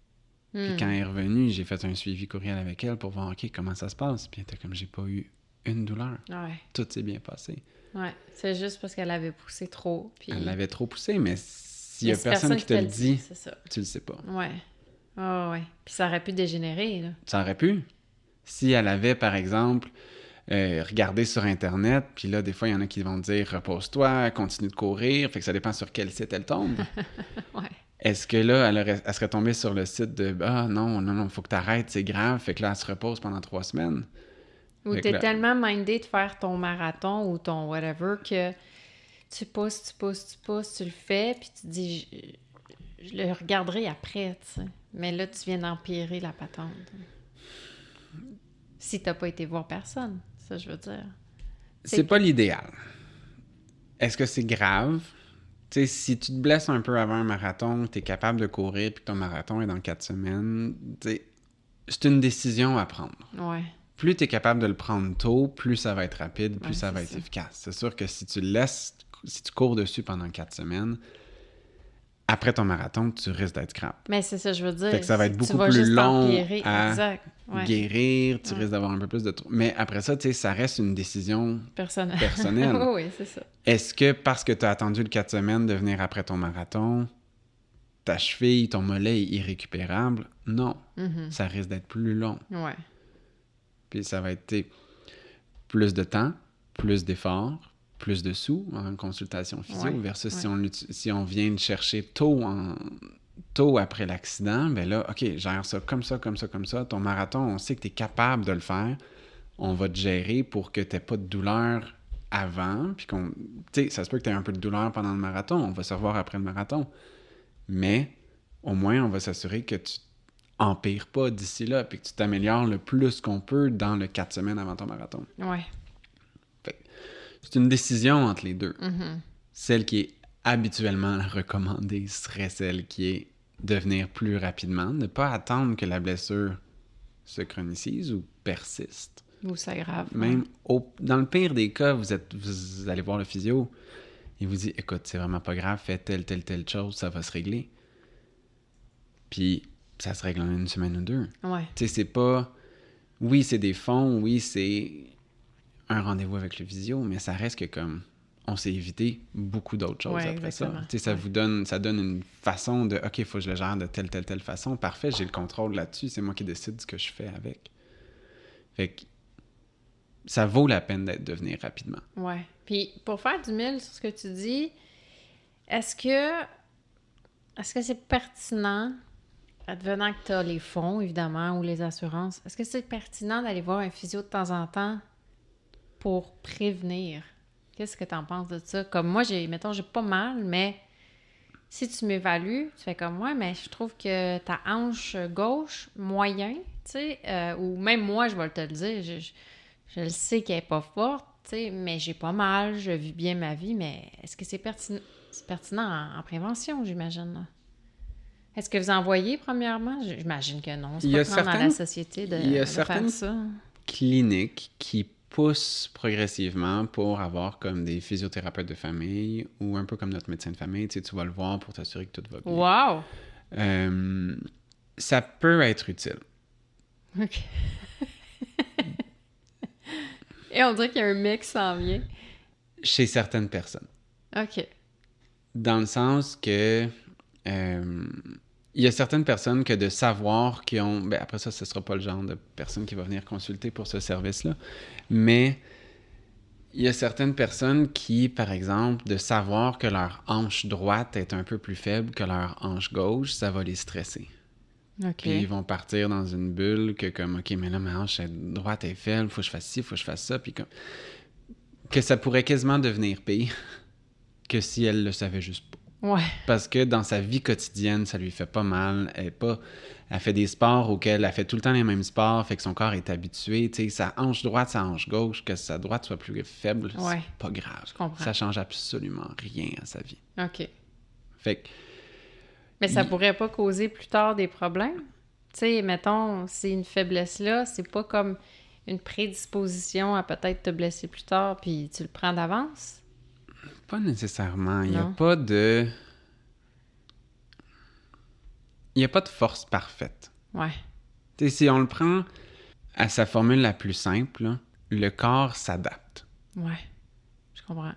Puis quand elle est revenue, j'ai fait un suivi courriel avec elle pour voir, OK, comment ça se passe. Puis elle était comme, j'ai pas eu une douleur. Ouais. Tout s'est bien passé. Ouais. C'est juste parce qu'elle avait poussé trop. Puis... Elle l'avait trop poussé, mais s'il y Mais a c'est personne qui te le dit, c'est ça. tu le sais pas. Ouais. Ah ouais. Puis ça aurait pu dégénérer, là. Ça aurait pu. Si elle avait, par exemple, regardé sur Internet, puis là, des fois, il y en a qui vont dire « Repose-toi, continue de courir », fait que ça dépend sur quel site elle tombe. Ouais. Est-ce que là, elle serait tombée sur le site de « Ah non, faut que t'arrêtes, c'est grave », fait que là, elle se repose pendant 3 semaines. Ou Fait que t'es là- tellement mindé de faire ton marathon ou ton whatever que tu pousses, tu le fais, puis tu te dis je le regarderai après, tu sais. Mais là, tu viens d'empirer la patente. Si t'as pas été voir personne, ça je veux dire. C'est pas l'idéal. Est-ce que c'est grave? Tu sais, si tu te blesses un peu avant un marathon, tu es capable de courir puis que ton marathon est dans 4 semaines, tu sais, c'est une décision à prendre. Ouais. Plus tu es capable de le prendre tôt, plus ça va être rapide, plus Ouais, ça c'est va être ça. efficace. C'est sûr que si tu cours dessus pendant 4 semaines, après ton marathon, tu risques d'être scrap. Mais c'est ça, je veux dire. Fait que ça va être Tu beaucoup vas plus juste long empirer. à Exact. Ouais. guérir, tu Ouais. risques d'avoir un peu plus de... Mais après ça, tu sais, ça reste une décision Personnel. personnelle. Oui, c'est ça. Est-ce que parce que tu as attendu le 4 semaines de venir après ton marathon, ta cheville, ton mollet est irrécupérable? Non. Mhm. Ça risque d'être plus long. Ouais. Puis ça va être tu sais, plus de temps, plus d'efforts, plus de sous en consultation physio Ouais, versus ouais. si on vient le chercher tôt après l'accident, ben là, OK, gère ça comme ça, comme ça, comme ça. Ton marathon, on sait que tu es capable de le faire. On va te gérer pour que tu n'aies pas de douleur avant. Puis tu sais, ça se peut que tu aies un peu de douleur pendant le marathon. On va se revoir après le marathon. Mais au moins, on va s'assurer que tu empires pas d'ici là puis que tu t'améliores le plus qu'on peut dans le 4 semaines avant ton marathon. Ouais. Fait que c'est une décision entre les deux. Mhm. Celle qui est habituellement recommandée serait celle qui est de venir plus rapidement, ne pas attendre que la blessure se chronicise ou persiste. Ou c'est grave. Même dans le pire des cas, vous allez voir le physio, il vous dit « Écoute, c'est vraiment pas grave, fais telle chose, ça va se régler. » Puis ça se règle en 1 semaine ou 2. Ouais. Tu sais, c'est pas... Oui, c'est des fonds, oui, c'est un rendez-vous avec le physio, mais ça reste que comme... On s'est évité beaucoup d'autres choses Ouais, après exactement. ça. Tu sais, ça donne une façon de « OK, il faut que je le gère de telle façon. Parfait, j'ai le contrôle là-dessus. C'est moi qui décide ce que je fais avec. » Fait que ça vaut la peine de venir rapidement. Ouais. Puis pour faire du 1000 sur ce que tu dis, est-ce que c'est pertinent, advenant que tu as les fonds, évidemment, ou les assurances, est-ce que c'est pertinent d'aller voir un physio de temps en temps pour prévenir? Qu'est-ce que tu en penses de ça? Comme moi, j'ai pas mal, mais si tu m'évalues, tu fais comme moi, mais je trouve que ta hanche gauche, moyen, tu sais, ou même moi, je vais te le dire, je le sais qu'elle est pas forte, tu sais, mais j'ai pas mal, je vis bien ma vie, mais est-ce que c'est pertinent en prévention, j'imagine, là? Est-ce que vous en voyez, premièrement? J'imagine que non. C'est Il y pas a prendre dans la société il y a de faire certaines ça. cliniques qui poussent progressivement pour avoir comme des physiothérapeutes de famille ou un peu comme notre médecin de famille. Tu sais, tu vas le voir pour t'assurer que tout va bien. Wow! Ça peut être utile. OK. Et on dirait qu'il y a un mec qui s'en vient. Chez certaines personnes. OK. Dans le sens que il y a certaines personnes que de savoir qui ont... Ben après ça, ce ne sera pas le genre de personne qui va venir consulter pour ce service-là. Mais il y a certaines personnes qui, par exemple, de savoir que leur hanche droite est un peu plus faible que leur hanche gauche, ça va les stresser. OK. Puis ils vont partir dans une bulle que comme, OK, mais là, ma hanche droite est faible, faut que je fasse ci, faut que je fasse ça. Puis comme... que ça pourrait quasiment devenir pire que si elle le savait juste pas. Ouais. Parce que dans sa vie quotidienne, ça lui fait pas mal. Elle fait des sports auxquels elle fait tout le temps les mêmes sports, fait que son corps est habitué. Tu sais, sa hanche droite, sa hanche gauche, que sa droite soit plus faible, Ouais. c'est pas grave. Je comprends. Ça change absolument rien à sa vie. OK. Fait que Mais ça pourrait pas causer plus tard des problèmes? Tu sais, mettons, c'est une faiblesse-là, c'est pas comme une prédisposition à peut-être te blesser plus tard, puis tu le prends d'avance? pas nécessairement. Il n'y a Non. pas de... Il n'y a pas de force parfaite. Ouais. Tu sais, si on le prend à sa formule la plus simple, là, le corps s'adapte. Ouais. Je comprends.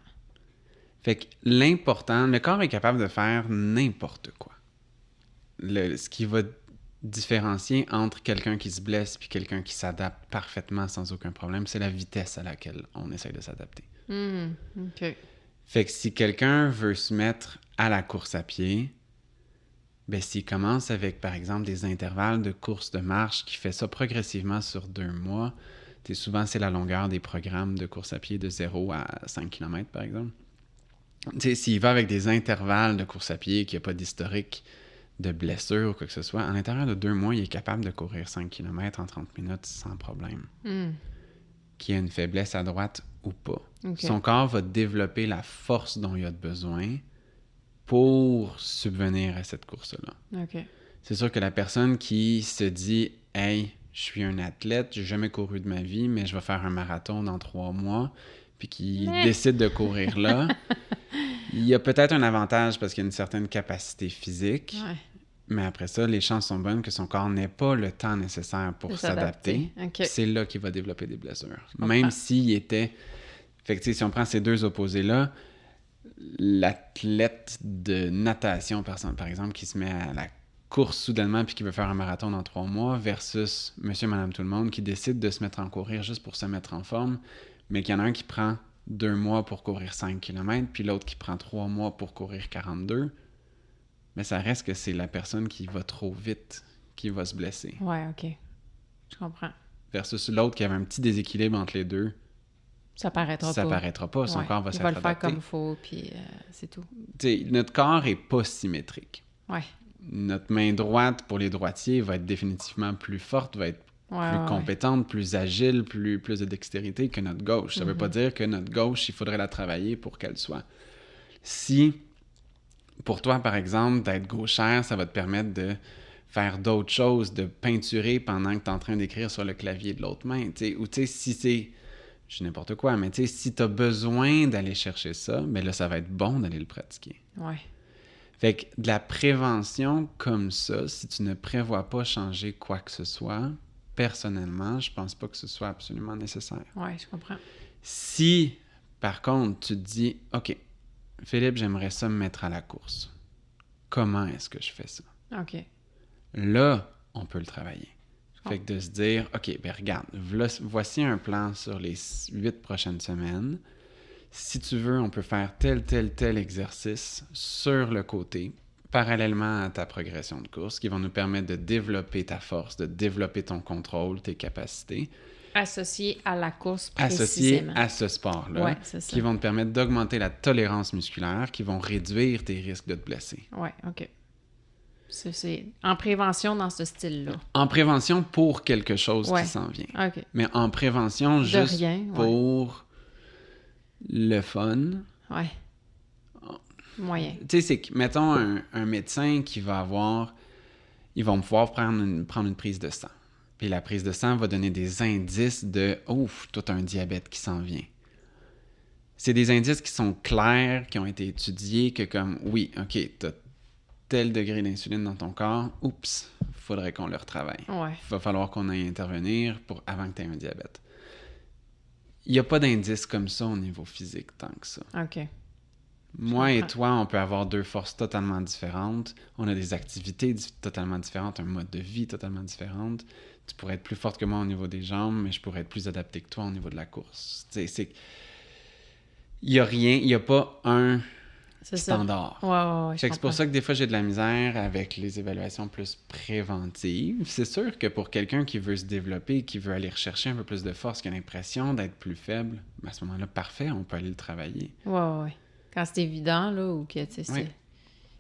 Fait que l'important, le corps est capable de faire n'importe quoi. Ce qui va différencier entre quelqu'un qui se blesse puis quelqu'un qui s'adapte parfaitement sans aucun problème, c'est la vitesse à laquelle on essaye de s'adapter. OK. Fait que si quelqu'un veut se mettre à la course à pied, ben s'il commence avec, par exemple, des intervalles de course de marche, qui fait ça progressivement sur 2 mois, souvent c'est la longueur des programmes de course à pied de 0 à 5 km, par exemple. T'sais, s'il va avec des intervalles de course à pied, qu'il n'y a pas d'historique de blessure ou quoi que ce soit, à l'intérieur de 2 mois, il est capable de courir 5 km en 30 minutes sans problème. Qu'il ait une faiblesse à droite ou pas. Okay. Son corps va développer la force dont il a besoin pour subvenir à cette course-là. OK. C'est sûr que la personne qui se dit « Hey, je suis un athlète, j'ai jamais couru de ma vie, mais je vais faire un marathon dans 3 mois », puis qui décide de courir là, il y a peut-être un avantage parce qu'il y a une certaine capacité physique, mais après ça, les chances sont bonnes que son corps n'ait pas le temps nécessaire pour s'adapter. Okay. C'est là qu'il va développer des blessures. Même s'il était... Fait que, si on prend ces deux opposés-là, l'athlète de natation, par exemple, qui se met à la course soudainement puis qui veut faire un marathon dans 3 mois versus monsieur, madame, tout le monde qui décide de se mettre en courir juste pour se mettre en forme, mais qu'il y en a un qui prend 2 mois pour courir 5 km puis l'autre qui prend 3 mois pour courir 42, mais ça reste que c'est la personne qui va trop vite qui va se blesser. Ouais, OK. Je comprends. Versus l'autre qui avait un petit déséquilibre entre les deux. Ça paraîtra pas. Ça paraîtra pas. Son corps va s'adapter. Il va le faire comme il faut, puis c'est tout. T'sais, notre corps est pas symétrique. Ouais. Notre main droite, pour les droitiers, va être définitivement plus forte, va être plus compétente, plus agile, plus de dextérité que notre gauche. Ça veut pas dire que notre gauche, il faudrait la travailler pour qu'elle soit. Si, pour toi, par exemple, d'être gauchère, ça va te permettre de faire d'autres choses, de peinturer pendant que tu es en train d'écrire sur le clavier de l'autre main. Ou si c'est... Je dis n'importe quoi, mais si tu as besoin d'aller chercher ça, bien là, ça va être bon d'aller le pratiquer. Ouais. Fait que de la prévention comme ça, si tu ne prévois pas changer quoi que ce soit, personnellement, je pense pas que ce soit absolument nécessaire. Ouais, je comprends. Si, par contre, tu te dis, OK, Philippe, j'aimerais ça me mettre à la course. Comment est-ce que je fais ça? OK. Là, on peut le travailler. Fait que de se dire, OK, ben regarde, voici un plan sur les 8 prochaines semaines. Si tu veux, on peut faire tel exercice sur le côté, parallèlement à ta progression de course, qui vont nous permettre de développer ta force, de développer ton contrôle, tes capacités. Associé à la course associés précisément. à ce sport-là, Ouais, c'est ça. qui vont te permettre d'augmenter la tolérance musculaire, qui vont réduire tes risques de te blesser. Oui, OK. C'est en prévention dans ce style-là. En prévention pour quelque chose Ouais. qui s'en vient. OK. Mais en prévention De juste rien, ouais. pour le fun. Ouais. Moyen. Tu sais, c'est que, mettons, un médecin qui va avoir... Ils vont pouvoir prendre une prise de sang. Puis la prise de sang va donner des indices de « Ouf, toi, t'as un diabète qui s'en vient. » C'est des indices qui sont clairs, qui ont été étudiés, que comme « Oui, OK, t'as tel degré d'insuline dans ton corps. Oups, faudrait qu'on le retravaille. Ouais. Il va falloir qu'on aille intervenir avant que tu aies un diabète. » Il n'y a pas d'indice comme ça au niveau physique tant que ça. OK. Moi et toi, on peut avoir deux forces totalement différentes. On a des activités totalement différentes, un mode de vie totalement différent. Tu pourrais être plus forte que moi au niveau des jambes, mais je pourrais être plus adapté que toi au niveau de la course. Tu sais, il n'y a rien, il n'y a pas un standard. Ouais, C'est pour ça que des fois, j'ai de la misère avec les évaluations plus préventives. C'est sûr que pour quelqu'un qui veut se développer, qui veut aller rechercher un peu plus de force, qui a l'impression d'être plus faible, à ce moment-là, parfait, on peut aller le travailler. Ouais. Quand c'est évident, là, ou que, tu sais, Ouais.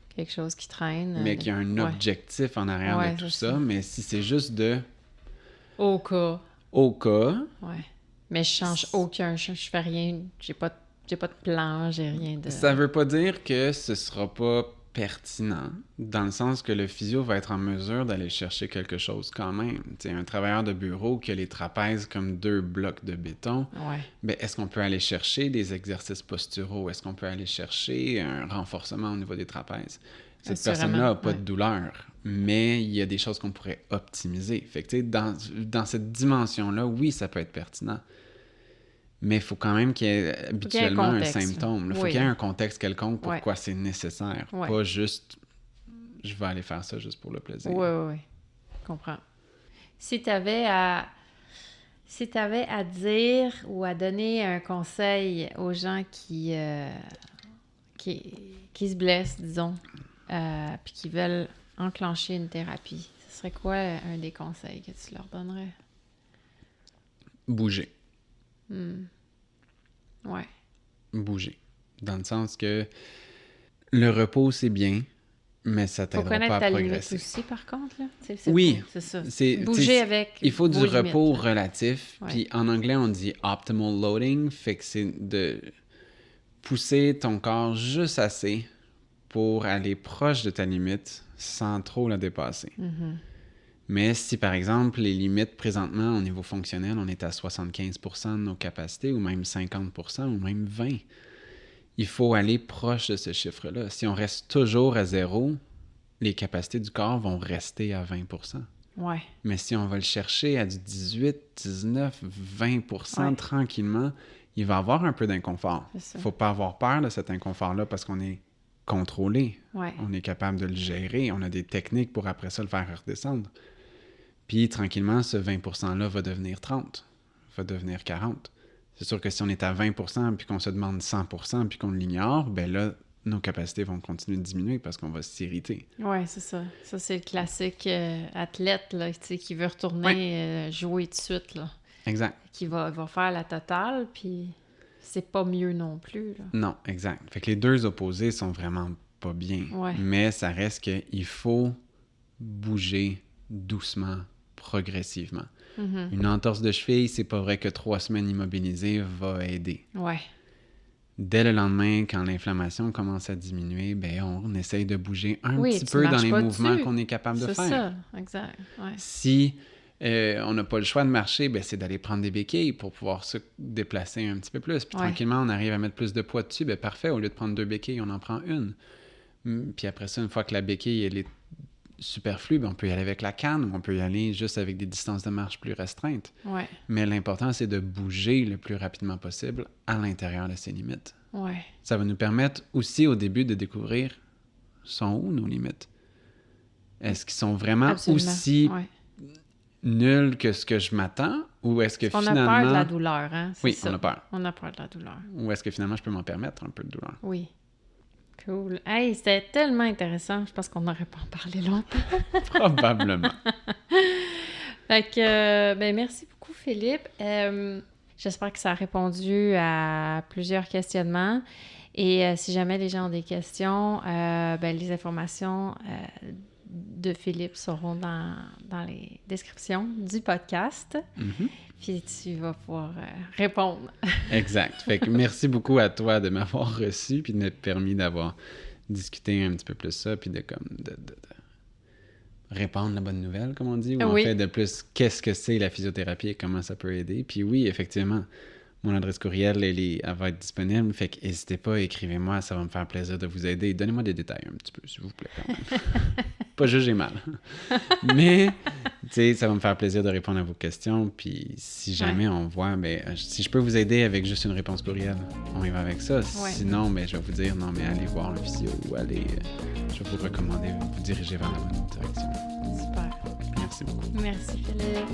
c'est quelque chose qui traîne. Mais qu'il y a un objectif en arrière de tout ça. Mais si c'est juste au cas. Ouais. Mais je change aucun... Je fais rien. J'ai pas de plan, j'ai rien de... Ça veut pas dire que ce sera pas pertinent, dans le sens que le physio va être en mesure d'aller chercher quelque chose quand même. Tu sais, un travailleur de bureau qui a les trapèzes comme 2 blocs de béton, ben, est-ce qu'on peut aller chercher des exercices posturaux? Est-ce qu'on peut aller chercher un renforcement au niveau des trapèzes? Cette personne-là n'a pas de douleur, mais il y a des choses qu'on pourrait optimiser. Fait que, tu sais, dans cette dimension-là, oui, ça peut être pertinent. Mais il faut quand même qu'il y ait habituellement un symptôme. Il faut qu'il y ait un contexte quelconque pourquoi c'est nécessaire. Pas juste, je vais aller faire ça juste pour le plaisir. Oui. Je comprends. Si tu avais à dire ou à donner un conseil aux gens qui se blessent, disons, puis qui veulent enclencher une thérapie, ce serait quoi un des conseils que tu leur donnerais? Bouger. Ouais. Bouger. Dans le sens que le repos, c'est bien, mais ça t'aidera pas à progresser. Faut connaître ta limite aussi, par contre, là. Oui. C'est ça. Bouger avec il faut du repos relatif. Ouais. Puis en anglais, on dit « optimal loading », fait que c'est de pousser ton corps juste assez pour aller proche de ta limite sans trop la dépasser. Mm-hmm. Mais si, par exemple, les limites présentement au niveau fonctionnel, on est à 75% de nos capacités, ou même 50%, ou même 20%, il faut aller proche de ce chiffre-là. Si on reste toujours à 0, les capacités du corps vont rester à 20%. Ouais. Mais si on va le chercher à du 18, 19, 20% tranquillement, il va avoir un peu d'inconfort. Il ne faut pas avoir peur de cet inconfort-là parce qu'on est contrôlé. Ouais. On est capable de le gérer. On a des techniques pour après ça le faire redescendre. Puis tranquillement, ce 20%-là va devenir 30, va devenir 40. C'est sûr que si on est à 20% puis qu'on se demande 100% puis qu'on l'ignore, ben là, nos capacités vont continuer de diminuer parce qu'on va s'irriter. Oui, c'est ça. Ça, c'est le classique athlète là, qui veut retourner jouer tout de suite. Là. Exact. Qui va faire la totale, puis c'est pas mieux non plus. Là. Non, exact. Fait que les deux opposés sont vraiment pas bien. Ouais. Mais ça reste qu'il faut bouger doucement, progressivement. Mm-hmm. Une entorse de cheville, c'est pas vrai que 3 semaines immobilisées va aider. Ouais. Dès le lendemain, quand l'inflammation commence à diminuer, ben on essaye de bouger un petit peu dans les mouvements qu'on est capable de faire. C'est ça, exact. Ouais. Si on n'a pas le choix de marcher, ben c'est d'aller prendre des béquilles pour pouvoir se déplacer un petit peu plus. Puis tranquillement, on arrive à mettre plus de poids dessus, ben parfait, au lieu de prendre 2 béquilles, on en prend une. Puis après ça, une fois que la béquille elle est superflue, ben on peut y aller avec la canne ou on peut y aller juste avec des distances de marche plus restreintes. Ouais. Mais l'important, c'est de bouger le plus rapidement possible à l'intérieur de ses limites. Ouais. Ça va nous permettre aussi au début de découvrir sont où nos limites. Est-ce qu'ils sont vraiment aussi nuls que ce que je m'attends ou est-ce que finalement... On a peur de la douleur, hein? Oui, ça. on a peur. On a peur de la douleur. Ou est-ce que finalement je peux m'en permettre un peu de douleur? Oui. Cool. Hey, c'était tellement intéressant. Je pense qu'on n'aurait pas en parlé longtemps. Probablement. Fait que, ben merci beaucoup, Philippe. J'espère que ça a répondu à plusieurs questionnements. Et si jamais les gens ont des questions, ben, les informations de Philippe seront dans les descriptions du podcast. Mm-hmm. Puis tu vas pouvoir répondre. Exact. Fait que merci beaucoup à toi de m'avoir reçu puis de m'être permis d'avoir discuté un petit peu plus ça puis de répandre la bonne nouvelle, comme on dit, ou en fait de plus qu'est-ce que c'est la physiothérapie et comment ça peut aider. Puis oui, effectivement, mon adresse courriel, elle va être disponible, fait que n'hésitez pas, écrivez-moi, ça va me faire plaisir de vous aider. Donnez-moi des détails un petit peu, s'il vous plaît, quand même. Pas juste j'ai mal. Mais, tu sais, ça va me faire plaisir de répondre à vos questions, puis si jamais on voit, ben, si je peux vous aider avec juste une réponse courriel, on y va avec ça. Sinon, ben, je vais vous dire, non, mais allez voir le physio, ou allez, je vais vous recommander, vous diriger vers la bonne direction. Super. Merci beaucoup. Merci, Philippe.